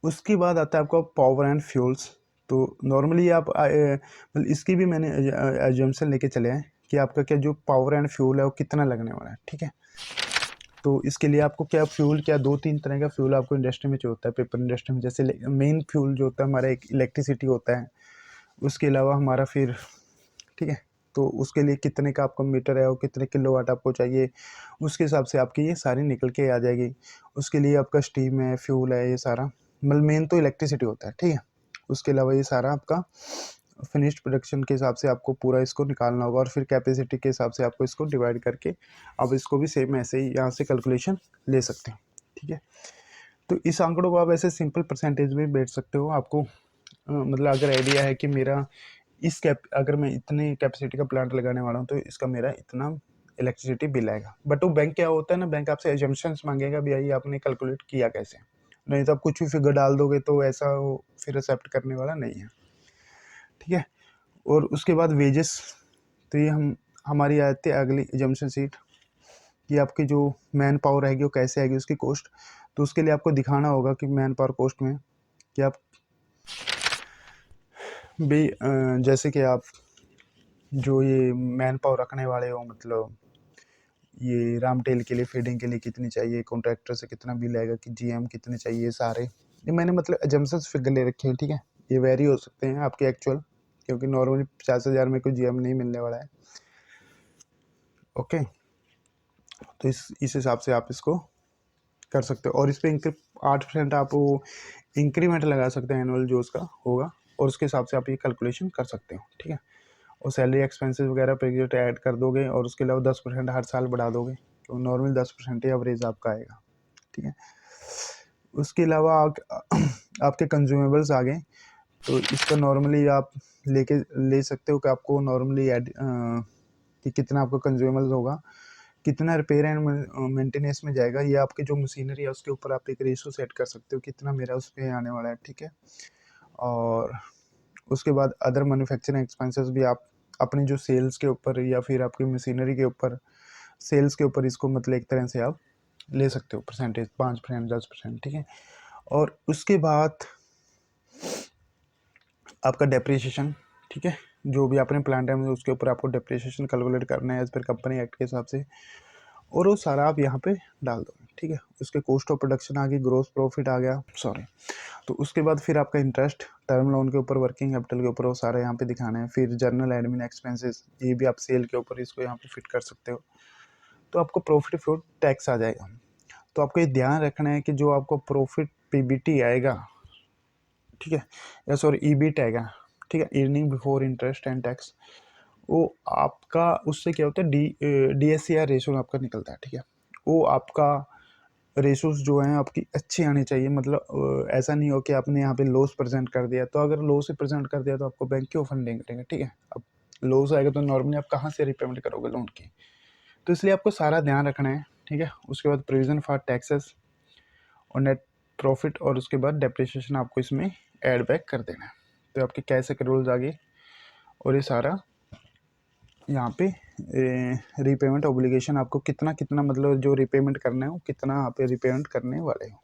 उसके बाद आता है आपका पावर एंड फ्यूल्स। तो नॉर्मली आप मतलब इसकी भी मैंने एजम्पशन लेके चले हैं कि आपका क्या जो पावर एंड फ्यूल है वो कितना लगने वाला है, ठीक है। तो इसके लिए आपको क्या फ्यूल, क्या 2-3 तरह का फ्यूल आपको इंडस्ट्री में जो होता है, पेपर इंडस्ट्री में, जैसे मेन फ्यूल जो होता है हमारा एक इलेक्ट्रिसिटी होता है, उसके अलावा हमारा फिर, ठीक है, तो उसके लिए कितने का आपका मीटर है और कितने किलोवाट आपको चाहिए, उसके हिसाब से आपकी ये सारी निकल के आ जाएगी। उसके लिए आपका स्टीम है, फ्यूल है, ये सारा, मतलब मेन तो इलेक्ट्रिसिटी होता है, ठीक है। उसके अलावा ये सारा आपका फिनिश्ड प्रोडक्शन के हिसाब से आपको पूरा इसको निकालना होगा, और फिर कैपेसिटी के हिसाब से आपको इसको डिवाइड करके आप इसको भी सेम ऐसे ही यहाँ से कैलकुलेशन ले सकते हैं। ठीक है, तो इस आंकड़ों को आप ऐसे सिंपल परसेंटेज में बैठ सकते हो। आपको मतलब अगर आइडिया है कि मेरा अगर मैं इतने कैपेसिटी का प्लांट लगाने वाला हूँ तो इसका मेरा इतना इलेक्ट्रिसिटी बिल आएगा। बट वो बैंक क्या होता है ना, बैंक आपसे एजम्पशंस मांगेगा, भाई आपने कैलकुलेट किया कैसे, नहीं तो आप कुछ भी फिगर डाल दोगे तो ऐसा वो फिर एक्सेप्ट करने वाला नहीं है। ठीक है, और उसके बाद वेजेस, तो ये हमारी आती है अगली एजम्पशन सीट कि आपकी जो मैन पावर रहेगी वो कैसे आएगी, उसकी कॉस्ट। तो उसके लिए आपको दिखाना होगा कि मैन पावर कॉस्ट में कि आप भी जैसे कि आप जो ये मैन पावर रखने वाले हो, मतलब ये राम टेल के लिए फीडिंग के लिए कितनी चाहिए, कॉन्ट्रैक्टर से कितना बिल आएगा, कि जीएम कितने चाहिए, सारे ये मैंने मतलब एजम्पशंस फिगर ले रखे हैं। ठीक है, ये वेरी हो सकते हैं आपके एक्चुअल, क्योंकि नॉर्मली 50,000 में कोई जीएम नहीं मिलने वाला है। ओके, तो इस हिसाब से आप इसको कर सकते हो, और इस पर 8% आप वो इंक्रीमेंट लगा सकते हैं एनुअल जो उसका होगा, और उसके हिसाब से आप ये कैलकुलेशन कर सकते हो। ठीक है, और सैलरी एक्सपेंसेस वगैरह पे जो ऐड कर दोगे, और उसके अलावा 10% हर साल बढ़ा दोगे, तो नॉर्मल 10% एवरेज आपका आएगा। ठीक है, उसके अलावा आपके कंज्यूमेबल्स आ गए, तो इसका नॉर्मली आप ले सकते हो कि आपको नॉर्मली ऐड कि कितना आपका कंज्यूमेबल्स होगा, कितना रिपेयर एंड मेंटेनेंस में जाएगा, ये आपकी जो मशीनरी है उसके ऊपर आप एक रेशो सेट कर सकते हो कितना मेरा उस पर आने वाला है। ठीक है, और उसके बाद अदर मैन्युफैक्चरिंग एक्सपेंसेस भी आप अपनी जो सेल्स के ऊपर या फिर आपकी मशीनरी के ऊपर, सेल्स के ऊपर इसको मतलब एक तरह से आप ले सकते हो परसेंटेज, 5%, 10%। ठीक है, और उसके बाद आपका डेप्रिसिएशन। ठीक है, जो भी आपने प्लान टाइम उसके ऊपर आपको डेप्रिसिएशन कैलकुलेट करना है एज पर कंपनी एक्ट के हिसाब से, और वो सारा आप यहाँ पे डाल दो। ठीक है, उसके कॉस्ट ऑफ प्रोडक्शन आ गई, ग्रोस प्रॉफिट आ गया, सॉरी। तो उसके बाद फिर आपका इंटरेस्ट, टर्म लोन के ऊपर, वर्किंग कैपिटल के ऊपर, वो सारा यहाँ पे दिखाना है। फिर जर्नल एडमिन एक्सपेंसेस, ये भी आप सेल के ऊपर इसको यहाँ पे फिट कर सकते हो। तो आपको प्रॉफिट बिफोर टैक्स आ जाएगा। तो आपको ये ध्यान रखना है कि जो आपको प्रॉफिट पीबीटी आएगा, ठीक है, या सॉरी ईबीट आएगा, ठीक है, earning before interest and tax, वो आपका उससे क्या होता है DSCR रेशो आपका निकलता है। ठीक है, वो आपका रेशोज जो हैं आपकी अच्छी आनी चाहिए, मतलब ऐसा नहीं हो कि आपने यहाँ पे लॉस प्रेजेंट कर दिया, तो अगर लॉस प्रेजेंट कर दिया तो आपको बैंक क्यों फंडिंग करेंगे। ठीक है, अब लॉस आएगा तो नॉर्मली आप कहाँ से रिपेमेंट करोगे लोन की, तो इसलिए आपको सारा ध्यान रखना है। ठीक है, उसके बाद प्रोविजन फॉर टैक्सेस और नेट प्रॉफिट, और उसके बाद डेप्रिसिएशन आपको इसमें ऐड बैक कर देना है। तो आपके कैसे रूल्स आ गए, और ये सारा यहाँ पे रीपेमेंट ऑब्लिगेशन आपको कितना कितना मतलब जो रीपेमेंट करना है वो कितना आप रीपेमेंट करने वाले हो।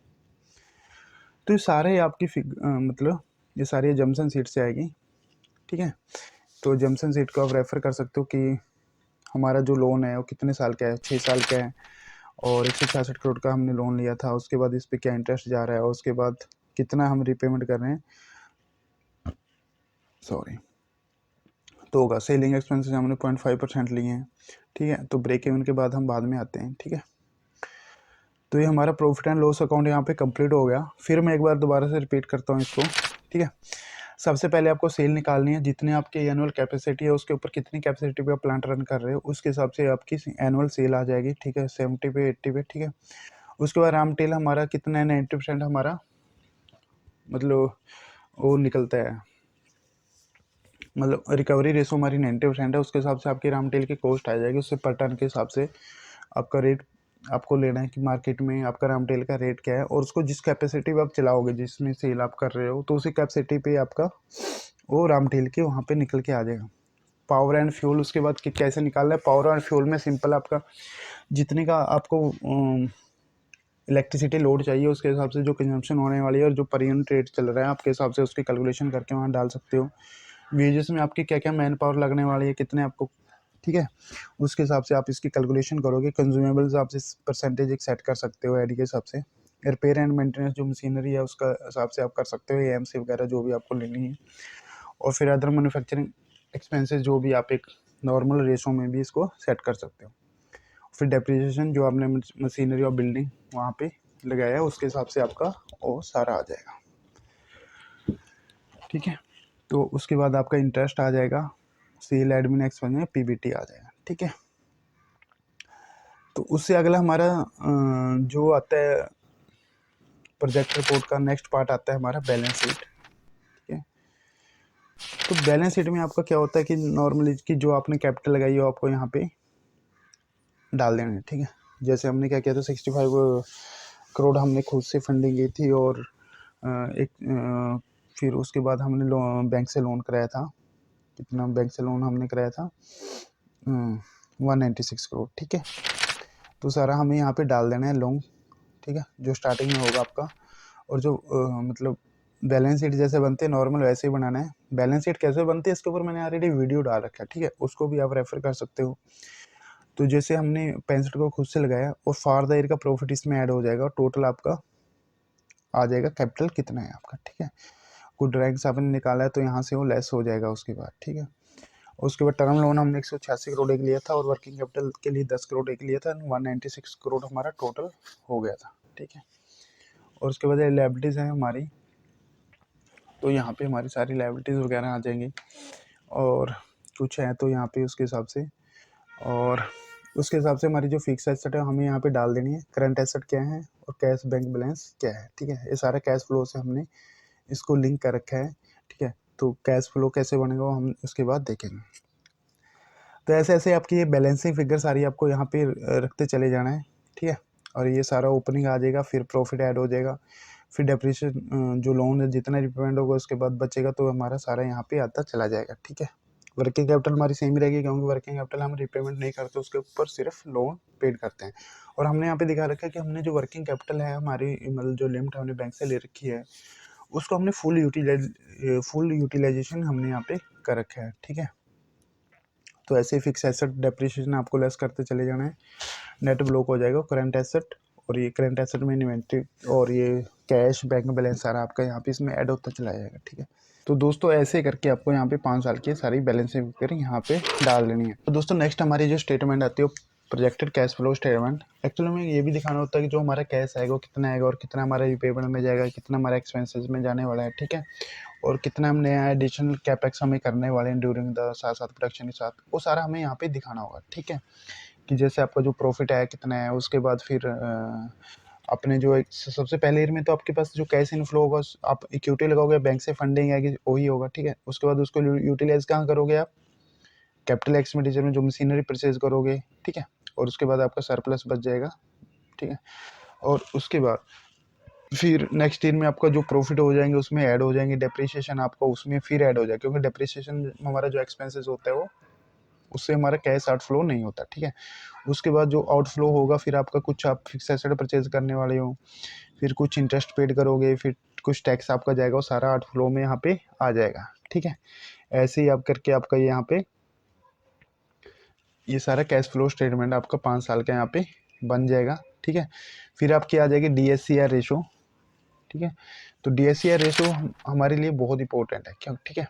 तो ये सारे आपकी मतलब ये सारी जमसन सीट से आएगी। ठीक है, तो जमसन सीट को आप रेफ़र कर सकते हो कि हमारा जो लोन है वो कितने साल का है, 6 साल का है, और 166 करोड़ का हमने लोन लिया था, उसके बाद इस पर क्या इंटरेस्ट जा रहा है, और उसके बाद कितना हम रीपेमेंट कर रहे हैं, सॉरी। तो होगा सेलिंग एक्सपेंसेस हमने 0.5% लिए हैं। ठीक है, तो ब्रेक इवन के बाद हम बाद में आते हैं। ठीक है, तो ये हमारा प्रॉफिट एंड लॉस अकाउंट यहाँ पे कंप्लीट हो गया। फिर मैं एक बार दोबारा से रिपीट करता हूँ इसको। ठीक है, सबसे पहले आपको सेल निकालनी है, जितने आपके एनुअल कैपेसिटी है उसके ऊपर कितनी कैपेसिटी पे आप प्लांट रन कर रहे हो उसके हिसाब से आपकी एनुअल सेल आ जाएगी। ठीक है, 70 पे, 80 पे। ठीक है, उसके बाद राम टेल हमारा कितना है, 90% हमारा मतलब वो निकलता है, मतलब रिकवरी रेशो हमारी 90% है, उसके हिसाब से आपकी राम टेल की कॉस्ट आ जाएगी। उससे पर टन के हिसाब से आपका रेट आपको लेना है कि मार्केट में आपका राम टेल का रेट क्या है, और उसको जिस कैपेसिटी पे आप चलाओगे, जिसमें सेल आप कर रहे हो, तो उसी कैपेसिटी पे आपका वो राम टेल के वहाँ पे निकल के आ जाएगा। पावर एंड फ्यूल, उसके बाद कि कैसे निकालना है पावर एंड फ्यूल में, सिंपल आपका जितने का आपको इलेक्ट्रिसिटी लोड चाहिए उसके हिसाब से जो कंजम्पशन होने वाली है और जो पर यूनिट रेट चल रहा है आपके हिसाब से उसकी कैलकुलेशन करके वहाँ डाल सकते हो। वेजेस में आपकी क्या क्या मैन पावर लगने वाली है, कितने आपको, ठीक है, उसके हिसाब से आप इसकी कैलकुलेशन करोगे। कंज्यूमेबल्स आप इस परसेंटेज एक सेट कर सकते हो एडी के हिसाब से। रिपेयर एंड मेंटेनेंस जो मशीनरी है उसका हिसाब से आप कर सकते हो, एएमसी वगैरह जो भी आपको लेनी है। और फिर अदर मैन्युफैक्चरिंग एक्सपेंसेस जो भी आप एक नॉर्मल रेशो में भी इसको सेट कर सकते हो। फिर डेप्रिसिएशन जो आपने मशीनरी और बिल्डिंग वहाँ पे लगाया है उसके हिसाब से आपका वो सारा आ जाएगा। ठीक है। तो उसके बाद आपका इंटरेस्ट आ जाएगा, सेल एडमिन एक्सपेंस में पीबीटी आ जाएगा, ठीक है। तो उससे अगला हमारा जो आता है प्रोजेक्ट रिपोर्ट का नेक्स्ट पार्ट आता है हमारा बैलेंस शीट, ठीक है। तो बैलेंस शीट में आपका क्या होता है कि नॉर्मली कि जो आपने कैपिटल लगाई हो आपको यहाँ पे डाल देना है, ठीक है। जैसे हमने क्या किया था 65 करोड़ हमने खुद से फंडिंग की थी, और फिर उसके बाद हमने बैंक से लोन कराया था। कितना बैंक से लोन हमने कराया था? 196 करोड़, ठीक है। तो सारा हमें यहाँ पे डाल देना है लोन, ठीक है, जो स्टार्टिंग में होगा आपका। और जो मतलब बैलेंस शीट जैसे बनते हैं नॉर्मल वैसे ही बनाना है। बैलेंस शीट कैसे बनती है इसके ऊपर मैंने ऑलरेडी वीडियो डाल रखा है, ठीक है, उसको भी आप रेफर कर सकते हो। तो जैसे हमने 65 को खुद से लगाया और फॉर द ईयर का प्रॉफिट इसमें ऐड हो जाएगा, और टोटल आपका आ जाएगा कैपिटल कितना है आपका, ठीक है। गुड रैंक्स आपने निकाला है तो यहाँ से वो लेस हो जाएगा उसके बाद, ठीक है। उसके बाद टर्म लोन हमने 186 करोड़ एक लिया था, और वर्किंग कैपिटल के लिए 10 करोड़ एक लिया था। 196 करोड़ हमारा टोटल हो गया था, ठीक है। और उसके बाद लायबिलिटीज़ हैं हमारी, तो यहाँ पे हमारी सारी लायबिलिटीज़ वगैरह आ जाएंगी, और कुछ है तो यहाँ पे उसके हिसाब से, और उसके हिसाब से हमारी जो फिक्स एसेट है हमें यहाँ पे डाल देनी है। करंट एसेट क्या है और कैश बैंक बैलेंस क्या है, ठीक है। ये सारा कैश फ्लो से हमने इसको लिंक कर रखा है, ठीक है। तो कैश फ्लो कैसे बनेगा वो हम उसके बाद देखेंगे। तो ऐसे ऐसे आपकी ये बैलेंसिंग फिगर सारी आपको यहाँ पे रखते चले जाना है, ठीक है। और ये सारा ओपनिंग आ जाएगा, फिर प्रॉफिट ऐड हो जाएगा, फिर डेप्रिसिएशन जो लोन है जितना रिपेमेंट होगा उसके बाद बचेगा, तो हमारा सारा यहाँ पे आता चला जाएगा, ठीक है। वर्किंग कैपिटल हमारी सेम ही रहेगी, क्योंकि वर्किंग कैपिटल हम रिपेमेंट नहीं करते, उसके ऊपर सिर्फ लोन पेड करते हैं। और हमने यहाँ पे दिखा रखा है कि हमने जो वर्किंग कैपिटल है हमारी, मतलब जो लिमिट हमने बैंक से ले रखी है उसको हमने फुल यूटिलाइजेशन हमने यहाँ पे कर रखा है, ठीक है। तो ऐसे फिक्स एसेट डेप्रिसिएशन आपको लेस करते चले जाना है, नेट ब्लॉक हो जाएगा करंट एसेट, और ये करंट एसेट में इन्वेंट्री और ये कैश बैंक बैलेंस सारा आपका यहाँ पे इसमें ऐड होता चला जाएगा, ठीक है। तो दोस्तों ऐसे करके आपको यहाँ पे 5 साल की सारी बैलेंस फिगर यहाँ पे डाल देनी है। तो दोस्तों नेक्स्ट हमारी जो स्टेटमेंट आती है projected cash flow statement. Actually में ये भी दिखाना होता है कि जो हमारा कैश आएगा वो कितना आएगा, और कितना हमारा रिपेमेंट में जाएगा, कितना हमारा एक्सपेंसेस में जाने वाला है, ठीक है। और कितना हम नया एडिशनल कैपेक्स हमें करने वाले हैं ड्यूरिंग द साथ साथ प्रोडक्शन के साथ, वो सारा हमें यहाँ पे दिखाना होगा, ठीक है। कि जैसे आपका जो प्रॉफिट है कितना है, उसके बाद फिर अपने जो एक सबसे पहले ईयर में तो आपके पास जो कैश इनफ्लो होगा आप इक्विटी लगाओगे, बैंक से फंडिंग आएगी वही होगा, ठीक है। उसके बाद उसको यूटिलाइज कहाँ करोगे आप? कैपिटल एक्सपेंडिचर में जो मशीनरी परचेज करोगे, ठीक है। और उसके बाद आपका सरप्लस बच जाएगा, ठीक है। और उसके बाद फिर नेक्स्ट ईयर में आपका जो प्रॉफिट हो जाएंगे उसमें ऐड हो जाएंगे, डेप्रिसिएशन आपका उसमें फिर ऐड हो जाएगा, क्योंकि डेप्रिसिएशन हमारा जो एक्सपेंसेस होता है वो उससे हमारा कैश आउटफ्लो नहीं होता, ठीक है। उसके बाद जो आउटफ्लो होगा फिर आपका कुछ आप फिक्स एसेट परचेज करने वाले हो, फिर कुछ इंटरेस्ट पेड करोगे, फिर कुछ टैक्स आपका जाएगा, वो सारा आउटफ्लो में यहाँ पे आ जाएगा, ठीक है। ऐसे ही आप करके आपका यहाँ पे ये सारा कैश फ्लो स्टेटमेंट आपका 5 साल का यहाँ पे बन जाएगा, ठीक है। फिर आपकी आ जाएगी DSCR रेशो, ठीक है। तो DSCR रेशो हमारे लिए बहुत इंपॉर्टेंट है, क्यों, ठीक है।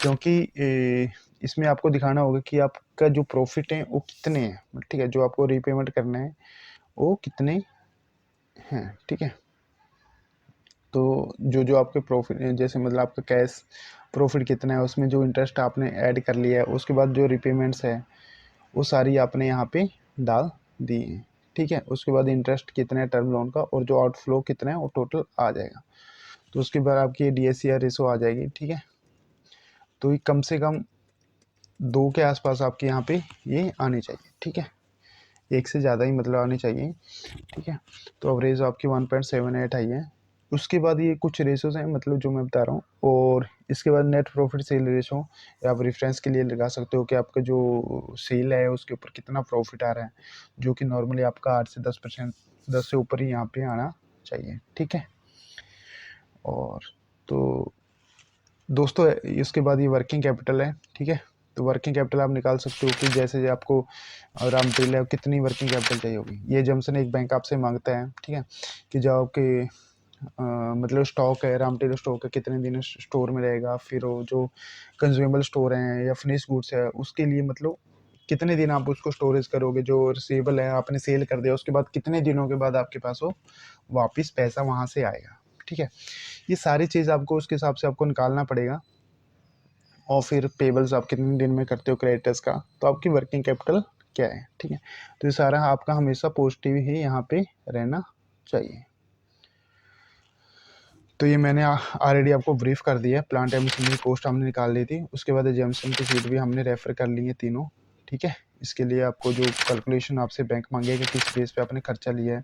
क्योंकि इसमें आपको दिखाना होगा कि आपका जो प्रॉफिट है वो कितने हैं, ठीक है। जो आपको रीपेमेंट करना है वो कितने हैं, ठीक है। तो जो जो आपके प्रॉफिट जैसे मतलब आपका कैश प्रॉफिट कितना है, उसमें जो इंटरेस्ट आपने ऐड कर लिया है, उसके बाद जो रिपेमेंट्स है वो सारी आपने यहाँ पे डाल दी है, ठीक है। उसके बाद इंटरेस्ट कितना है टर्म लोन का, और जो आउटफ्लो कितना है वो टोटल आ जाएगा। तो उसके बाद आपकी DSCR रेशो आ जाएगी, ठीक है। तो ये कम से कम 2 के आसपास आपके यहाँ पे ये आनी चाहिए, ठीक है। 1 से ज़्यादा ही मतलब आनी चाहिए, ठीक है। तो एवरेज आपकी 1.78 आई है। उसके बाद ये कुछ रेशोज हैं मतलब जो मैं बता रहा हूँ, और इसके बाद नेट प्रॉफिट सेल रेशो आप रेफरेंस के लिए लगा सकते हो कि आपका जो सेल है उसके ऊपर कितना प्रॉफिट आ रहा है, जो कि नॉर्मली आपका 8 से 10%, 10 से ऊपर ही यहाँ पे आना चाहिए, ठीक है। और तो दोस्तों इसके बाद ये वर्किंग कैपिटल है, ठीक है। तो वर्किंग कैपिटल आप निकाल सकते हो कि जैसे आपको रॉ मटेरियल कितनी वर्किंग कैपिटल चाहिए होगी, ये जमसन एक बैंक आपसे मांगता है, ठीक है। कि जो आपके मतलब स्टॉक है, रॉ मटेरियल स्टॉक है कितने दिन स्टोर में रहेगा, फिर वो जो कंज्यूमेबल स्टोर हैं या फिनिश गुड्स है उसके लिए मतलब कितने दिन आप उसको स्टोरेज करोगे, जो रिसीवेबल है आपने सेल कर दिया उसके बाद कितने दिनों के बाद आपके पास वो वापस पैसा वहाँ से आएगा, ठीक है। ये सारी चीज़ आपको उसके हिसाब से आपको निकालना पड़ेगा। और फिर पेबल्स आप कितने दिन में करते हो क्रेडिटर्स का, तो आपकी वर्किंग कैपिटल क्या है, ठीक है। तो ये सारा आपका हमेशा पॉजिटिव ही यहाँ पे रहना चाहिए। तो ये मैंने ऑलरेडी आपको ब्रीफ कर दिया है। प्लांट एंड मशीनरी कॉस्ट हमने निकाल ली थी, उसके बाद एजम्पशन की शीट भी हमने रेफर कर ली है तीनों, ठीक है। इसके लिए आपको जो कैलकुलेशन आपसे बैंक मांगेगा किस बेस पे आपने खर्चा लिया है।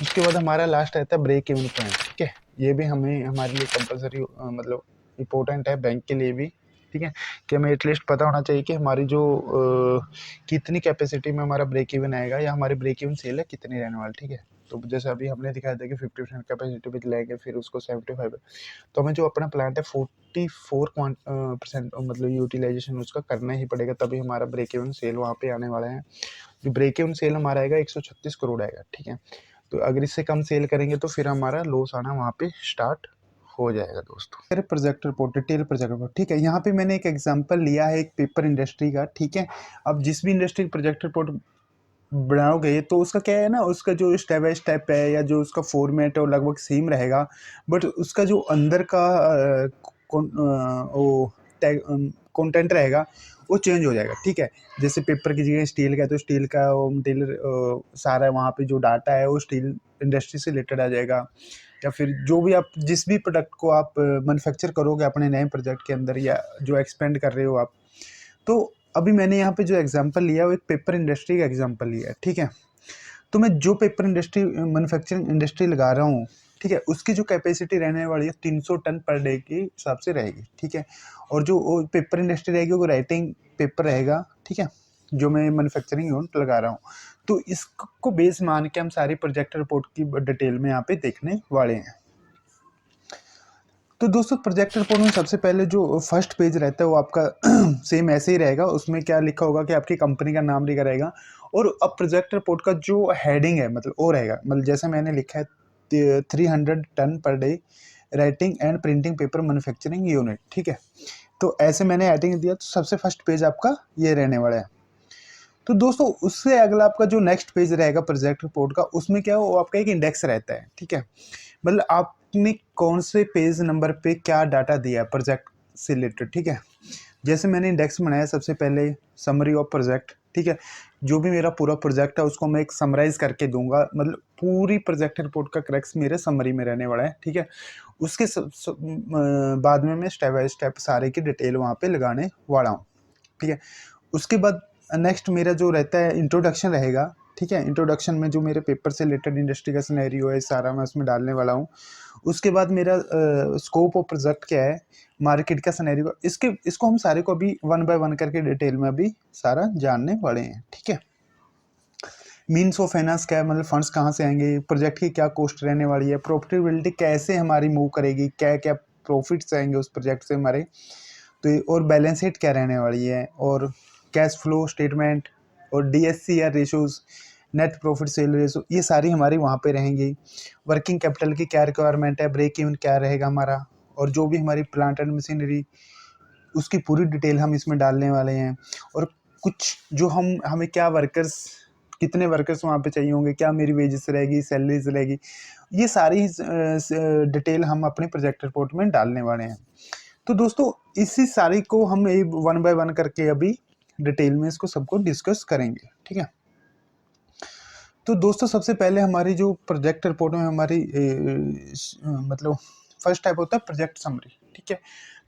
उसके बाद हमारा लास्ट रहता है ब्रेक इवन पॉइंट, ठीक है। ये भी हमें हमारे लिए कंपलसरी मतलब इम्पोर्टेंट है बैंक के लिए भी, ठीक है, कि हमें एटलीस्ट पता होना चाहिए कि हमारी जो कितनी कैपेसिटी में हमारा ब्रेक इवन आएगा या हमारी ब्रेक इवन सेल है कितनी रहने वाली, ठीक है। तो जैसे अभी हमने दिखाया था कि 50% कैपेसिटी पे लेंगे, फिर उसको 75, तो हमें जो अपना प्लांट है 44% मतलब यूटिलाइजेशन उसका करना ही पड़ेगा, तभी हमारा ब्रेक इवन सेल वहाँ पे आने वाला है। जो ब्रेक इवन सेल हमारा आएगा 136 करोड़ आएगा, ठीक है। तो अगर इससे कम सेल करेंगे तो फिर हमारा लॉस आना वहाँ पे स्टार्ट हो जाएगा दोस्तों। फिर project report, detail project report, ठीक है। यहाँ पे मैंने एक एग्जांपल लिया है एक पेपर इंडस्ट्री का, ठीक है। अब जिस भी इंडस्ट्री प्रोजेक्ट रिपोर्ट बनाओगे तो उसका क्या है ना, उसका जो स्टेप बाय स्टेप है या जो उसका फॉर्मेट है वो लगभग सेम रहेगा, बट उसका जो अंदर का वो कंटेंट रहेगा वो चेंज हो जाएगा, ठीक है। जैसे पेपर की जगह स्टील का है तो स्टील का वो मटेरियल सारा वहाँ पे जो डाटा है वो स्टील इंडस्ट्री से रिलेटेड आ जाएगा। या फिर जो भी आप जिस भी प्रोडक्ट को आप मैन्युफैक्चर करोगे अपने नए प्रोजेक्ट के अंदर या जो एक्सपेंड कर रहे हो आप, तो अभी मैंने यहाँ पे जो एग्जांपल लिया वो एक पेपर इंडस्ट्री का एग्जांपल लिया है, ठीक है। तो मैं जो पेपर इंडस्ट्री मैन्युफैक्चरिंग इंडस्ट्री लगा रहा हूँ, ठीक है, उसकी जो कैपेसिटी रहने वाली है 300 टन पर डे के हिसाब से रहेगी, ठीक है। और जो पेपर इंडस्ट्री रहेगी वो राइटिंग पेपर रहेगा, ठीक है, जो मैं मैन्युफैक्चरिंग यूनिट लगा रहा हूँ। तो इसको बेस मान के हम सारी प्रोजेक्ट रिपोर्ट की डिटेल में यहाँ पे देखने वाले हैं। तो दोस्तों प्रोजेक्ट रिपोर्ट में सबसे पहले जो फर्स्ट पेज रहता है वो आपका सेम ऐसे ही रहेगा। उसमें क्या लिखा होगा कि आपकी कंपनी का नाम लिखा रहेगा, और अब प्रोजेक्ट रिपोर्ट का जो हेडिंग है मतलब वो रहेगा, मतलब जैसे मैंने लिखा है 300 ton per day writing and printing paper manufacturing unit, ठीक है। तो ऐसे मैंने हेडिंग दिया, तो सबसे फर्स्ट पेज आपका ये रहने वाला है। तो दोस्तों उससे अगला आपका जो नेक्स्ट पेज रहेगा प्रोजेक्ट रिपोर्ट का, उसमें क्या वो आपका एक इंडेक्स रहता है, ठीक है। मतलब आपने कौन से पेज नंबर पे क्या डाटा दिया है प्रोजेक्ट से रिलेटेड, ठीक है। जैसे मैंने इंडेक्स बनाया सबसे पहले समरी ऑफ प्रोजेक्ट, ठीक है। जो भी मेरा पूरा प्रोजेक्ट है उसको मैं एक समराइज करके दूंगा, मतलब पूरी प्रोजेक्ट रिपोर्ट का क्रक्स मेरे समरी में रहने वाला है, ठीक है। उसके बाद में मैं स्टेप बाय स्टेप सारे की डिटेल वहाँ पे लगाने वाला हूँ, ठीक है। उसके बाद नेक्स्ट मेरा जो रहता है इंट्रोडक्शन रहेगा, ठीक है। इंट्रोडक्शन में जो मेरे पेपर से रिलेटेड इंडस्ट्री का सिनेरियो है सारा मैं उसमें डालने वाला हूँ। उसके बाद मेरा स्कोप ऑफ प्रोजेक्ट क्या है, मार्केट का सिनेरियो, इसको हम सारे को अभी वन बाय वन करके डिटेल में अभी सारा जानने वाले हैं, ठीक है। मीन्स ऑफ फाइनेंस क्या है, मतलब फंड्स कहाँ से आएंगे, प्रोजेक्ट की क्या कॉस्ट रहने वाली है, प्रॉफिटेबिलिटी कैसे हमारी मूव करेगी, क्या क्या प्रॉफिट्स आएंगे उस प्रोजेक्ट से हमारे, तो और बैलेंस शीट क्या रहने वाली है, और कैश फ्लो स्टेटमेंट, और डीएससी या ratios, net profit sale ratio, ये सारी हमारी वहाँ पे रहेंगी। वर्किंग कैपिटल की क्या रिक्वायरमेंट है, ब्रेक इवन क्या रहेगा हमारा, और जो भी हमारी प्लांट एंड मशीनरी उसकी पूरी डिटेल हम इसमें डालने वाले हैं। और कुछ जो हमें क्या वर्कर्स, कितने वर्कर्स वहाँ पे चाहिए होंगे, क्या मेरी वेजेस रहेगी, सैलरीज रहेगी, ये सारी डिटेल हम अपने प्रोजेक्ट रिपोर्ट में डालने वाले हैं। तो दोस्तों इसी सारी को हम वन बाय वन करके अभी डिटेल में इसको सबको डिस्कस करेंगे, ठीक है। तो दोस्तों सबसे पहले हमारी जो प्रोजेक्ट रिपोर्ट में हमारी मतलब फर्स्ट टाइप होता है प्रोजेक्ट समरी, ठीक है।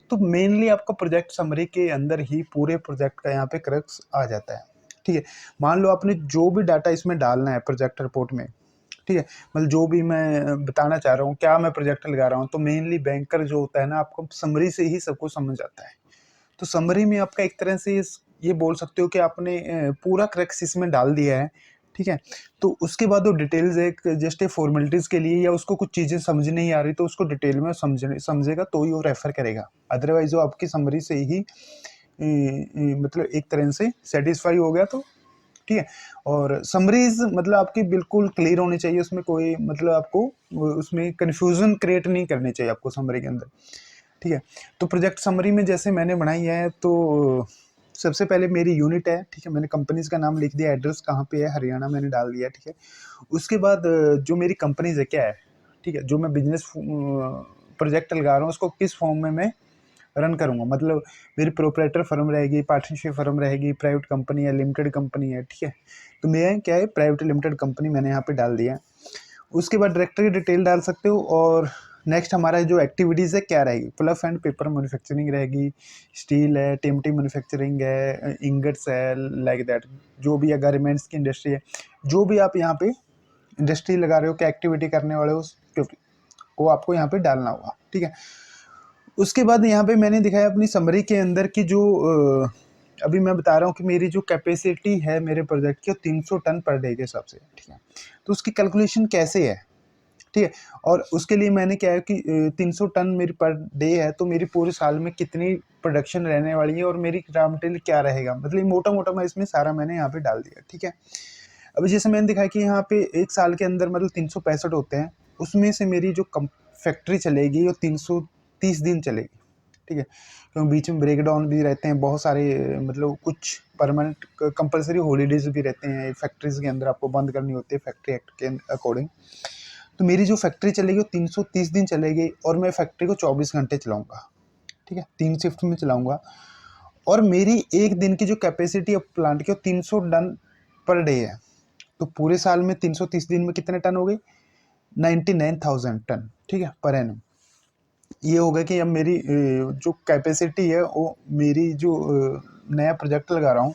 तो मेनली आपका प्रोजेक्ट समरी के अंदर ही पूरे प्रोजेक्ट का यहाँ पे क्रक्स आ जाता है, ठीक है। मान लो आपने जो भी डाटा इसमें डालना है प्रोजेक्ट रिपोर्ट में, ठीक है, मतलब जो भी मैं बताना चाह रहा हूँ क्या मैं प्रोजेक्ट लगा रहा हूँ, तो मेनली बैंकर जो होता है ना आपको समरी से ही सबको समझ आता है। तो समरी में आपका एक तरह से ये बोल सकते हो कि आपने पूरा क्रक्स इसमें डाल दिया है, ठीक है। तो उसके बाद वो डिटेल्स एक जस्ट ए फॉर्मेलिटीज के लिए, या उसको कुछ चीज़ें समझ नहीं आ रही तो उसको डिटेल में समझेगा तो ही वो रेफर करेगा, अदरवाइज वो आपकी समरी से ही मतलब एक तरह से सेटिस्फाई हो गया तो ठीक है। और समरीज मतलब आपकी बिल्कुल क्लियर होनी चाहिए, उसमें कोई मतलब आपको उसमें कंफ्यूजन क्रिएट नहीं करनी चाहिए आपको समरी के अंदर, ठीक है। तो प्रोजेक्ट समरी में जैसे मैंने बनाई है, तो सबसे पहले मेरी यूनिट है, ठीक है, मैंने कंपनीज का नाम लिख दिया, एड्रेस कहाँ पे है, हरियाणा मैंने डाल दिया, ठीक है। उसके बाद जो मेरी कंपनीज है क्या है, ठीक है, जो मैं बिजनेस प्रोजेक्ट लगा रहा हूँ उसको किस फॉर्म में मैं रन करूँगा, मतलब मेरी प्रोप्राइटर फर्म रहेगी, पार्टनरशिप फर्म रहेगी, प्राइवेट कंपनी है, लिमिटेड कंपनी है, ठीक है। तो मैं क्या है प्राइवेट लिमिटेड कंपनी मैंने यहाँ पे डाल दिया है। उसके बाद डायरेक्टर की डिटेल डाल सकते हो। और नेक्स्ट हमारा जो एक्टिविटीज़ है क्या रहेगी, फ्लफ एंड पेपर मैन्युफैक्चरिंग रहेगी, स्टील है, टीएमटी मैन्युफैक्चरिंग है, इंगट्स है, लाइक दैट जो भी है, गारमेंट्स की इंडस्ट्री है, जो भी आप यहाँ पे इंडस्ट्री लगा रहे हो, क्या एक्टिविटी करने वाले हो, क्योंकि वो आपको यहाँ पे डालना होगा, ठीक है। उसके बाद यहाँ पे मैंने दिखाया अपनी समरी के अंदर की जो अभी मैं बता रहा हूँ कि मेरी जो कैपेसिटी है मेरे प्रोजेक्ट की 300 टन पर डे के हिसाब से, ठीक है। तो उसकी कैलकुलेशन कैसे है, ठीक है। और उसके लिए मैंने क्या है कि 300 टन मेरी पर डे है, तो मेरी पूरे साल में कितनी प्रोडक्शन रहने वाली है और मेरी रॉ मटेरियल क्या रहेगा, मतलब मोटा मोटा मैं इसमें सारा मैंने यहाँ पे डाल दिया, ठीक है। अभी जैसे मैंने दिखाया कि यहाँ पे एक साल के अंदर मतलब 365 होते हैं, उसमें से मेरी जो फैक्ट्री चलेगी वो 330 दिन चलेगी, ठीक है। क्योंकि बीच में ब्रेक डाउन भी रहते हैं बहुत सारे, मतलब कुछ परमानेंट कंपलसरी हॉलीडेज भी रहते हैं फैक्ट्रीज के अंदर, आपको बंद करनी होती है फैक्ट्री एक्ट के अकॉर्डिंग। तो मेरी जो फैक्ट्री चलेगी वो 330 दिन चलेगी और मैं फैक्ट्री को 24 घंटे चलाऊँगा, ठीक है, 3 शिफ्ट में चलाऊँगा। और मेरी एक दिन की जो कैपेसिटी है प्लांट की वो 300 टन पर डे है। तो पूरे साल में 330 दिन में कितने टन हो गए, 99,000 टन, ठीक है, पर एनम। ये होगा कि अब मेरी जो कैपेसिटी है वो मेरी जो नया प्रोजेक्ट लगा रहा हूँ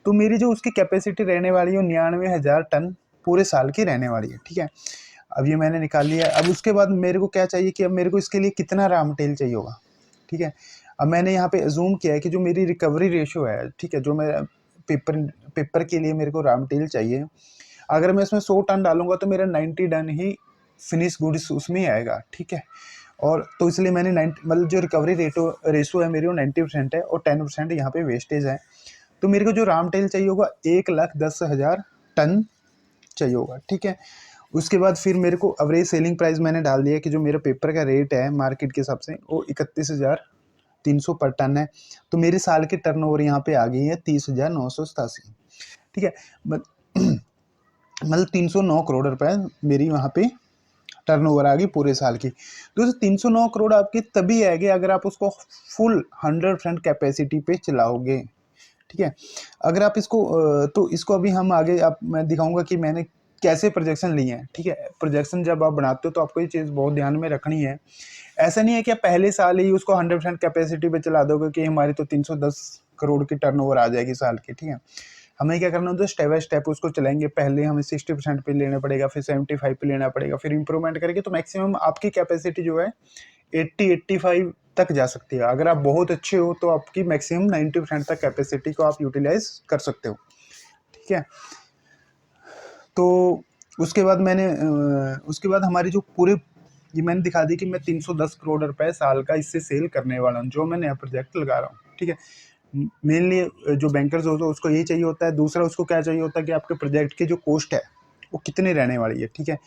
तो मेरी जो उसकी कैपेसिटी रहने वाली है 99,000 टन पूरे साल की रहने वाली है, ठीक है। अब ये मैंने निकाल लिया। अब उसके बाद मेरे को क्या चाहिए कि अब मेरे को इसके लिए कितना रॉ मटेरियल चाहिए होगा, ठीक है। अब मैंने यहाँ पे अजूम किया है कि जो मेरी रिकवरी रेशियो है, ठीक है, जो मेरा पेपर के लिए मेरे को रॉ मटेरियल चाहिए, अगर मैं इसमें 100 टन डालूंगा तो मेरा 90 टन ही फिनिश गुड्स उसमें ही आएगा, ठीक है। और तो इसलिए मैंने 90 मतलब जो रिकवरी रेशो है मेरी वो 90% है और 10% यहाँ पे वेस्टेज है। तो मेरे को जो रॉ मटेरियल चाहिए होगा 1,10,000 टन चाहिए होगा, ठीक है। उसके बाद फिर मेरे को एवरेज सेलिंग प्राइस मैंने डाल दिया कि जो मेरा पेपर का रेट है मार्केट के हिसाब से वो 31,300 पर टन है। तो मेरे साल की टर्नओवर यहाँ पे आ गई है 30,987, ठीक है। मतलब 309 करोड़ रुपए मेरी वहाँ पे टर्नओवर आ गई पूरे साल की। तो 309 करोड़ आपकी तभी आएगी अगर आप उसको फुल 100% कैपेसिटी पे चलाओगे, ठीक है। अगर आप इसको तो इसको अभी हम आगे आप मैं दिखाऊंगा कि मैंने कैसे प्रोजेक्शन लिए हैं, ठीक है। प्रोजेक्शन जब आप बनाते हो तो आपको ये चीज़ बहुत ध्यान में रखनी है। ऐसा नहीं है कि आप पहले साल ही उसको 100% कैपेसिटी पे चला दोगे कि हमारी तो 310 करोड़ की टर्नओवर आ जाएगी साल की, ठीक है। हमें क्या करना होता है, स्टेप बाय स्टेप उसको चलाएंगे। पहले हमें 60% पे लेना पड़ेगा, फिर 75 पे लेना पड़ेगा, फिर इंप्रूवमेंट करेंगे तो मैक्सिमम आपकी कैपेसिटी जो है 80-85 तक जा सकती है। अगर आप बहुत अच्छे हो तो आपकी मैक्सिमम 90% तक कैपेसिटी को आप यूटिलाइज कर सकते हो, ठीक है। तो उसके बाद उसके बाद हमारी जो पूरे ये मैंने दिखा दी कि मैं 310 करोड़ रुपए साल का इससे सेल करने वाला हूँ जो मैं नया प्रोजेक्ट लगा रहा हूँ, ठीक है। मेनली जो बैंकर्स होते हैं उसको ये चाहिए होता है। दूसरा उसको क्या चाहिए होता है कि आपके प्रोजेक्ट की जो कॉस्ट है वो कितनी रहने वाली है, ठीक है।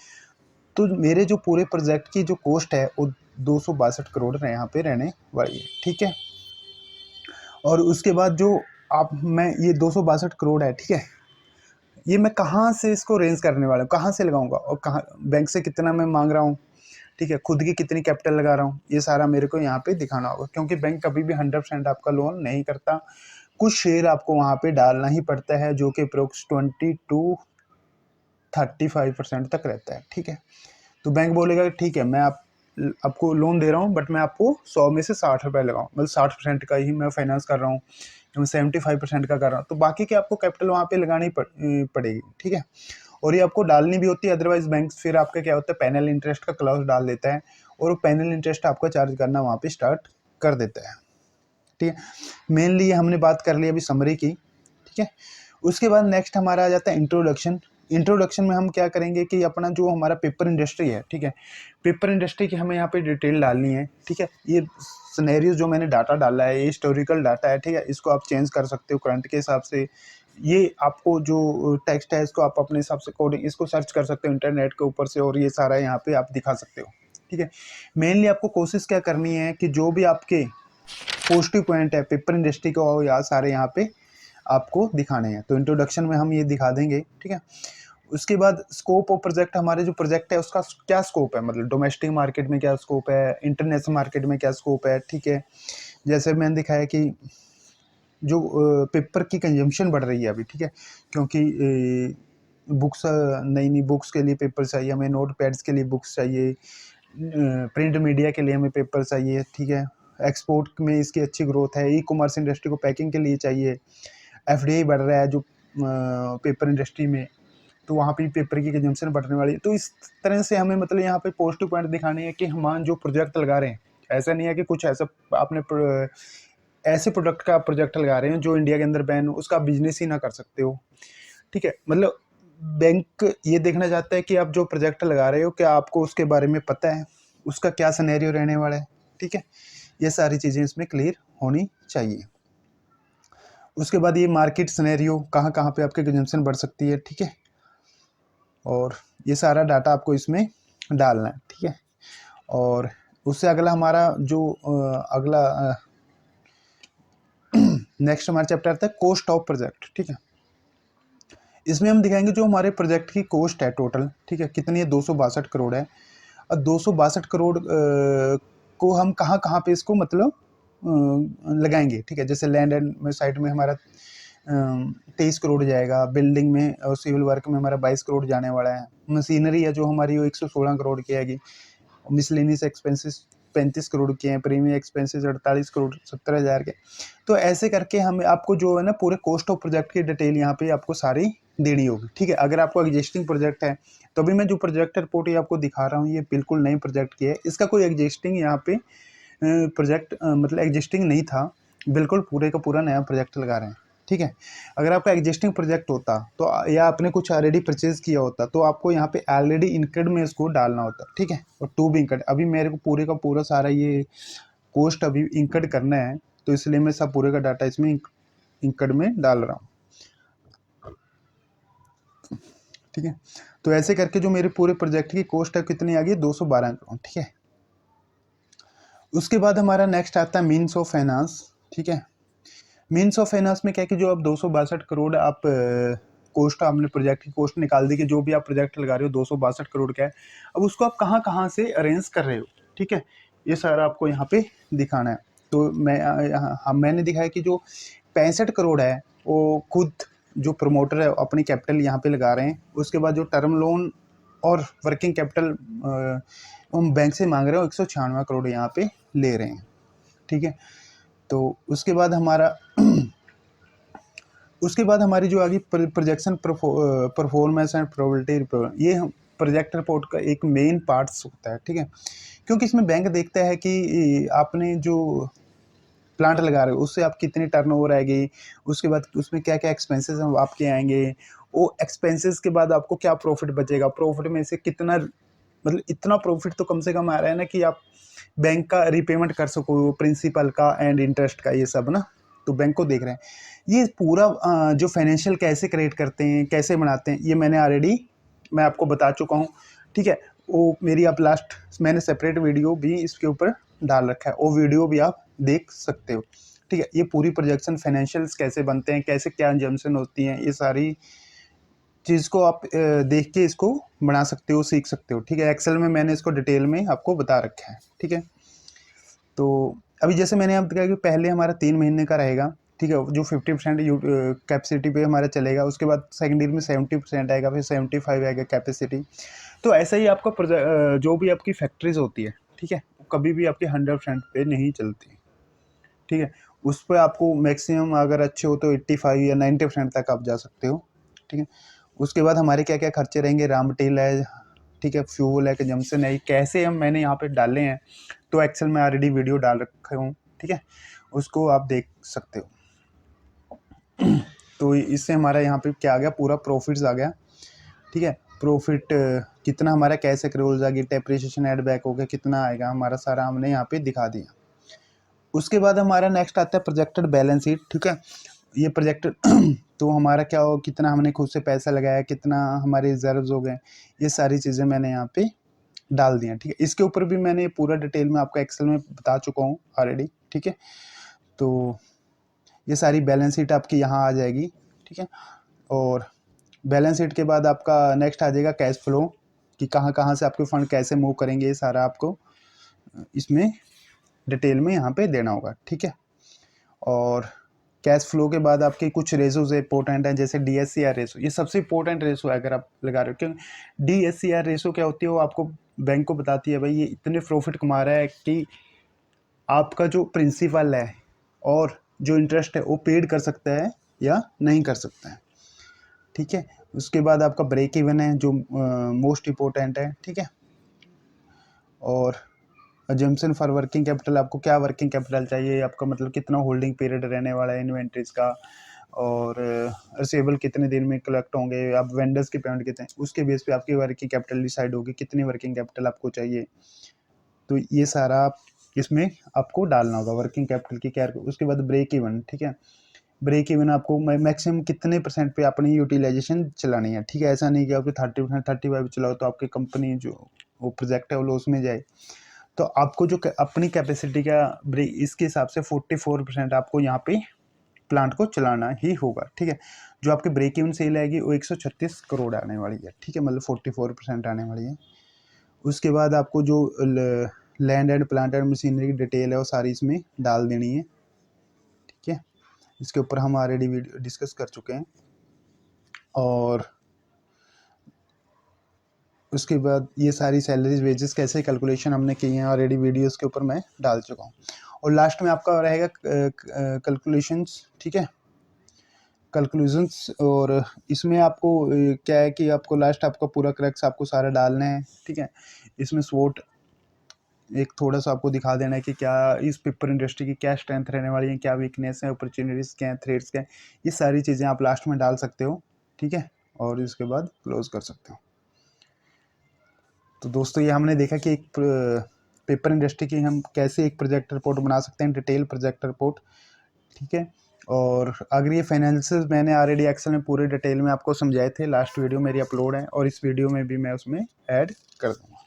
तो मेरे जो पूरे प्रोजेक्ट की जो कॉस्ट है वो 262 करोड़ यहाँ पे रहने वाली है, ठीक है। और उसके बाद जो आप मैं ये 262 करोड़ है, ठीक है, ये मैं कहाँ से इसको रेंज करने वाला हूँ, कहाँ से लगाऊंगा और कहाँ बैंक से कितना मैं मांग रहा हूँ, ठीक है, खुद की कितनी कैपिटल लगा रहा हूँ, ये सारा मेरे को यहाँ पे दिखाना होगा। क्योंकि बैंक कभी भी 100% आपका लोन नहीं करता, कुछ शेयर आपको वहाँ पे डालना ही पड़ता है जो कि अप्रोक्स 20-35% तक रहता है, ठीक है। तो बैंक बोलेगा ठीक है मैं आपको लोन दे रहा हूँ बट मैं आपको 100 में से 60 रुपये लगाऊँ, मतलब 60% का ही मैं फाइनेंस कर रहा हूँ, मैं 75% का कर रहा हूँ। तो बाकी की आपको कैपिटल वहाँ पे लगानी पड़ेगी, ठीक है। और ये आपको डालनी भी होती है, अदरवाइज बैंक फिर आपका क्या होता है पैनल इंटरेस्ट का क्लॉज डाल देता है और वो पैनल इंटरेस्ट आपको चार्ज करना वहाँ पे स्टार्ट कर देता है, ठीक है। मेनली हमने बात कर ली अभी समरी की, ठीक है। उसके बाद नेक्स्ट हमारा आ जाता है इंट्रोडक्शन। इंट्रोडक्शन में हम क्या करेंगे कि अपना जो हमारा पेपर इंडस्ट्री है, ठीक है, पेपर इंडस्ट्री की हमें यहाँ पे डिटेल डालनी है, ठीक है। ये सिनेरियो जो मैंने डाटा डाला है ये हिस्टोरिकल डाटा है, ठीक है, इसको आप चेंज कर सकते हो करंट के हिसाब से। ये आपको जो टेक्स्ट है इसको आप अपने हिसाब से कोडिंग इसको सर्च कर सकते हो इंटरनेट के ऊपर से और ये सारा यहाँ पे आप दिखा सकते हो, ठीक है। मेनली आपको कोशिश क्या करनी है कि जो भी आपके पॉजिटिव पॉइंट है पेपर इंडस्ट्री को या सारे यहाँ पे आपको दिखाने हैं। तो इंट्रोडक्शन में हम ये दिखा देंगे, ठीक है। उसके बाद स्कोप ऑफ प्रोजेक्ट, हमारे जो प्रोजेक्ट है उसका क्या स्कोप है, मतलब डोमेस्टिक मार्केट में क्या स्कोप है, इंटरनेशनल मार्केट में क्या स्कोप है, ठीक है। जैसे मैंने दिखाया कि जो पेपर की कंजम्पशन बढ़ रही है अभी, ठीक है, क्योंकि बुक्स, नई नई बुक्स के लिए पेपर चाहिए हमें, नोट पैड्स के लिए बुक्स चाहिए, प्रिंट मीडिया के लिए हमें पेपर चाहिए, ठीक है। एक्सपोर्ट में इसकी अच्छी ग्रोथ है, ई कॉमर्स इंडस्ट्री को पैकिंग के लिए चाहिए, एफडीआई बढ़ रहा है जो पेपर इंडस्ट्री में, तो वहाँ पे पेपर की कंजम्पशन बढ़ने वाली है। तो इस तरह से हमें मतलब यहाँ पे पॉजिटिव पॉइंट दिखाने हैं कि हम जो प्रोजेक्ट लगा रहे हैं, ऐसा नहीं है कि कुछ ऐसा आपने ऐसे प्रोडक्ट का प्रोजेक्ट लगा रहे हैं जो इंडिया के अंदर बैन हो, उसका बिजनेस ही ना कर सकते हो, ठीक है। मतलब बैंक ये देखना चाहता है कि आप जो प्रोजेक्ट लगा रहे हो क्या आपको उसके बारे में पता है, उसका क्या सिनेरियो रहने वाला है, ठीक है। ये सारी चीज़ें इसमें क्लियर होनी चाहिए। उसके बाद ये मार्केट सिनेरियो कहाँ कहाँ पे आपकी कंजम्पशन बढ़ सकती है, ठीक है, और ये सारा डाटा आपको इसमें डालना है, ठीक है। और उससे अगला हमारा जो अगला नेक्स्ट हमारा चैप्टर आता है कॉस्ट ऑफ प्रोजेक्ट, ठीक है। इसमें हम दिखाएंगे जो हमारे प्रोजेक्ट की कॉस्ट है टोटल, ठीक है, कितनी है, 262 करोड़ है। और 262 करोड़ को हम कहाँ कहाँ पे इसको मतलब लगाएंगे, ठीक है। जैसे लैंड एंड साइड में हमारा 23 करोड़ जाएगा, बिल्डिंग में और सिविल वर्क में हमारा 22 करोड़ जाने वाला है, मशीनरी है जो हमारी वो 116 करोड़ की आएगी, मिसलेनियस एक्सपेंसेस 35 करोड़ के हैं, प्रीमियम एक्सपेंसेस 48 करोड़ 70,000 के। तो ऐसे करके हमें आपको जो है ना पूरे कॉस्ट ऑफ प्रोजेक्ट की डिटेल यहाँ पे आपको सारी देनी होगी, ठीक है। अगर आपको एग्जिस्टिंग प्रोजेक्ट है तो अभी मैं जो प्रोजेक्ट रिपोर्ट ये आपको दिखा रहा हूँ ये बिल्कुल नई प्रोजेक्ट की है, इसका कोई एग्जिस्टिंग यहाँ पे प्रोजेक्ट मतलब एग्जिस्टिंग नहीं था, बिल्कुल पूरे का पूरा नया प्रोजेक्ट लगा रहे हैं, ठीक है। अगर आपका एग्जिस्टिंग प्रोजेक्ट होता तो या आपने कुछ ऑलरेडी परचेज किया होता तो आपको यहाँ पे ऑलरेडी इनकर्ड में इसको डालना होता, ठीक है, और टू बी इनकर्ड। अभी मेरे को पूरे का पूरा सारा ये कॉस्ट अभी इनकर्ड करना है, तो इसलिए मैं सब पूरे का डाटा इसमें इनकर्ड में डाल रहा हूँ, ठीक है। तो ऐसे करके जो मेरे पूरे प्रोजेक्ट की कॉस्ट है कितनी आ गई, 212 करोड़, ठीक है। उसके बाद हमारा नेक्स्ट आता है मीन्स ऑफ फाइनेंस, ठीक है। मीन्स ऑफ फाइनेंस में क्या है कि जो आप 262 करोड़ आप कॉस्ट, आपने प्रोजेक्ट की कॉस्ट निकाल दी कि जो भी आप प्रोजेक्ट लगा रहे हो 262 करोड़ का है, अब उसको आप कहाँ कहाँ से अरेंज कर रहे हो, ठीक है, ये सारा आपको यहाँ पे दिखाना है। तो मैंने दिखाया कि जो 65 करोड़ है वो खुद जो प्रमोटर है अपनी कैपिटल यहाँ पे लगा रहे हैं, उसके बाद जो टर्म लोन और वर्किंग कैपिटल हम बैंक से मांग रहे हो 196 करोड़ यहाँ पे ले रहे हैं, ठीक है। तो उसके बाद हमारा उसके बाद हमारी जो आगे projection performance and probability report, ये प्रोजेक्ट रिपोर्ट का एक मेन पार्ट्स होता है, ठीक है, क्योंकि इसमें बैंक देखता है कि आपने जो प्लांट लगा रहे हो उससे आप कितनी टर्नओवर आएगी, उसके बाद उसमें क्या क्या एक्सपेंसेस आपके आएंगे, वो एक्सपेंसेस के बाद आपको क्या प्रॉफिट बचेगा, प्रॉफिट में से कितना, मतलब इतना प्रॉफिट तो कम से कम आ रहा है ना कि आप बैंक का रिपेमेंट कर सको, प्रिंसिपल का एंड इंटरेस्ट का, ये सब ना, तो बैंक को देख रहे हैं। ये पूरा जो फाइनेंशियल कैसे क्रिएट करते हैं, कैसे बनाते हैं, ये मैं आपको बता चुका हूँ, ठीक है। वो मेरी आप लास्ट मैंने सेपरेट वीडियो भी इसके ऊपर डाल रखा है, वो वीडियो भी आप देख सकते हो, ठीक है। ये पूरी प्रोजेक्शन फाइनेंशियल्स कैसे बनते हैं, कैसे क्या जम्पशन होती हैं, ये सारी चीज़ को आप देख के इसको बना सकते हो, सीख सकते हो, ठीक है। एक्सेल में मैंने इसको डिटेल में आपको बता रखा है, ठीक है। तो अभी जैसे मैंने आपको कहा कि पहले हमारा 3 महीने का रहेगा, ठीक है, जो 50% कैपेसिटी पे हमारा चलेगा, उसके बाद सेकेंड ईयर में 70% आएगा, फिर 75 आएगा कैपेसिटी। तो ऐसा ही आपका जो भी आपकी फैक्ट्रीज होती है, ठीक है, कभी भी आपकी 100% पे नहीं चलती, ठीक है। उस पर आपको मैक्सिमम अगर अच्छे हो तो 85 या 90% तक आप जा सकते हो, ठीक है। उसके बाद हमारे क्या क्या खर्चे रहेंगे, रॉ मटेरियल है, ठीक है, फ्यूल है, कंजम्पशन है, कैसे हम मैंने यहाँ पे डाले हैं, तो एक्सेल में ऑलरेडी वीडियो डाल रखे हूँ, ठीक है, उसको आप देख सकते हो। तो इससे हमारा यहाँ पे क्या आ गया, पूरा प्रॉफिट्स आ गया, ठीक है। प्रॉफिट कितना हमारा कैश एक्रूवल्स आ गई, डेप्रिसिएशन एड बैक हो गया, कितना आएगा हमारा सारा हमने यहाँ पे दिखा दिया। उसके बाद हमारा नेक्स्ट आता है प्रोजेक्टेड बैलेंस शीट, ठीक है। ये प्रोजेक्टेड तो हमारा क्या हो, कितना हमने खुद से पैसा लगाया, कितना हमारे रिजर्व्स हो गए, ये सारी चीज़ें मैंने यहाँ पे डाल दिया, ठीक है। इसके ऊपर भी मैंने पूरा डिटेल में आपको एक्सेल में बता चुका हूँ ऑलरेडी, ठीक है। तो ये सारी बैलेंस शीट आपकी यहाँ आ जाएगी, ठीक है। और बैलेंस शीट के बाद आपका नेक्स्ट आ जाएगा कैश फ्लो, कि कहाँ कहाँ से आपके फंड कैसे मूव करेंगे, ये सारा आपको इसमें डिटेल में यहाँ पे देना होगा, ठीक है। और कैश फ्लो के बाद आपके कुछ रेशोज इंपॉर्टेंट हैं, जैसे DSCR रेशो, ये सबसे इंपॉर्टेंट रेशो है अगर आप लगा रहे हो, क्योंकि DSCR रेशो क्या होती है, वो आपको बैंक को बताती है भाई ये इतने प्रॉफिट कमा रहा है कि आपका जो प्रिंसिपल है और जो इंटरेस्ट है वो पेड कर सकता है या नहीं कर सकता है, ठीक है। उसके बाद आपका ब्रेक इवन है जो मोस्ट इम्पोर्टेंट है, ठीक है। और अजम्पशन फॉर वर्किंग कैपिटल, आपको क्या वर्किंग कैपिटल चाहिए, आपका मतलब कितना होल्डिंग पीरियड रहने वाला है इन्वेंट्रीज का, और रिसीवेबल कितने दिन में कलेक्ट होंगे, आप वेंडर्स की पेमेंट कितने, उसके बेस पे आपकी वर्किंग कैपिटल डिसाइड होगी कितनी वर्किंग कैपिटल आपको चाहिए। तो ये सारा आप इसमें आपको डालना होगा वर्किंग कैपिटल की क्या। उसके बाद ब्रेक इवन, ठीक है। ब्रेक इवन आपको मैक्सिमम कितने परसेंट पे अपनी यूटिलाइजेशन चलानी है, ठीक है। ऐसा नहीं कि आपको 30% 35 चलाओ तो आपकी कंपनी जो वो प्रोजेक्ट है वो लॉस में जाए। तो आपको जो अपनी कैपेसिटी का ब्रेक, इसके हिसाब से 44% आपको यहाँ पे प्लांट को चलाना ही होगा, ठीक है। जो आपके ब्रेक इवन सेल आएगी वो 136 करोड़ आने वाली है, ठीक है, मतलब 44% आने वाली है। उसके बाद आपको जो land and plant and machinery की डिटेल है वो सारी इसमें डाल देनी है, ठीक है। इसके ऊपर हम ऑलरेडी डिस्कस कर चुके हैं। और उसके बाद ये सारी सैलरीज वेजेस कैसे कैलकुलेशन हमने की हैं ऑलरेडी, वीडियोस के ऊपर मैं डाल चुका हूँ। और लास्ट में आपका रहेगा कैलकुलेशंस, ठीक है, कैलकुलेशंस। और इसमें आपको क्या है कि आपको लास्ट आपका पूरा क्रक्स आपको सारा डालना है, ठीक है। इसमें स्वोट एक थोड़ा सा आपको दिखा देना है कि क्या इस पेपर इंडस्ट्री की क्या स्ट्रेंथ रहने वाली है, क्या वीकनेस है, अपॉर्चुनिटीज़ क्या है, थ्रेट्स क्या है, ये सारी चीज़ें आप लास्ट में डाल सकते हो, ठीक है। और इसके बाद क्लोज कर सकते हो। तो दोस्तों ये हमने देखा कि एक पेपर इंडस्ट्री की हम कैसे एक प्रोजेक्ट रिपोर्ट बना सकते हैं, डिटेल प्रोजेक्ट रिपोर्ट, ठीक है। और अगर ये फाइनेंशियल मैंने ऑलरेडी एक्सेल में पूरे डिटेल में आपको समझाए थे, लास्ट वीडियो मेरी अपलोड है और इस वीडियो में भी मैं उसमें ऐड कर दूँगा।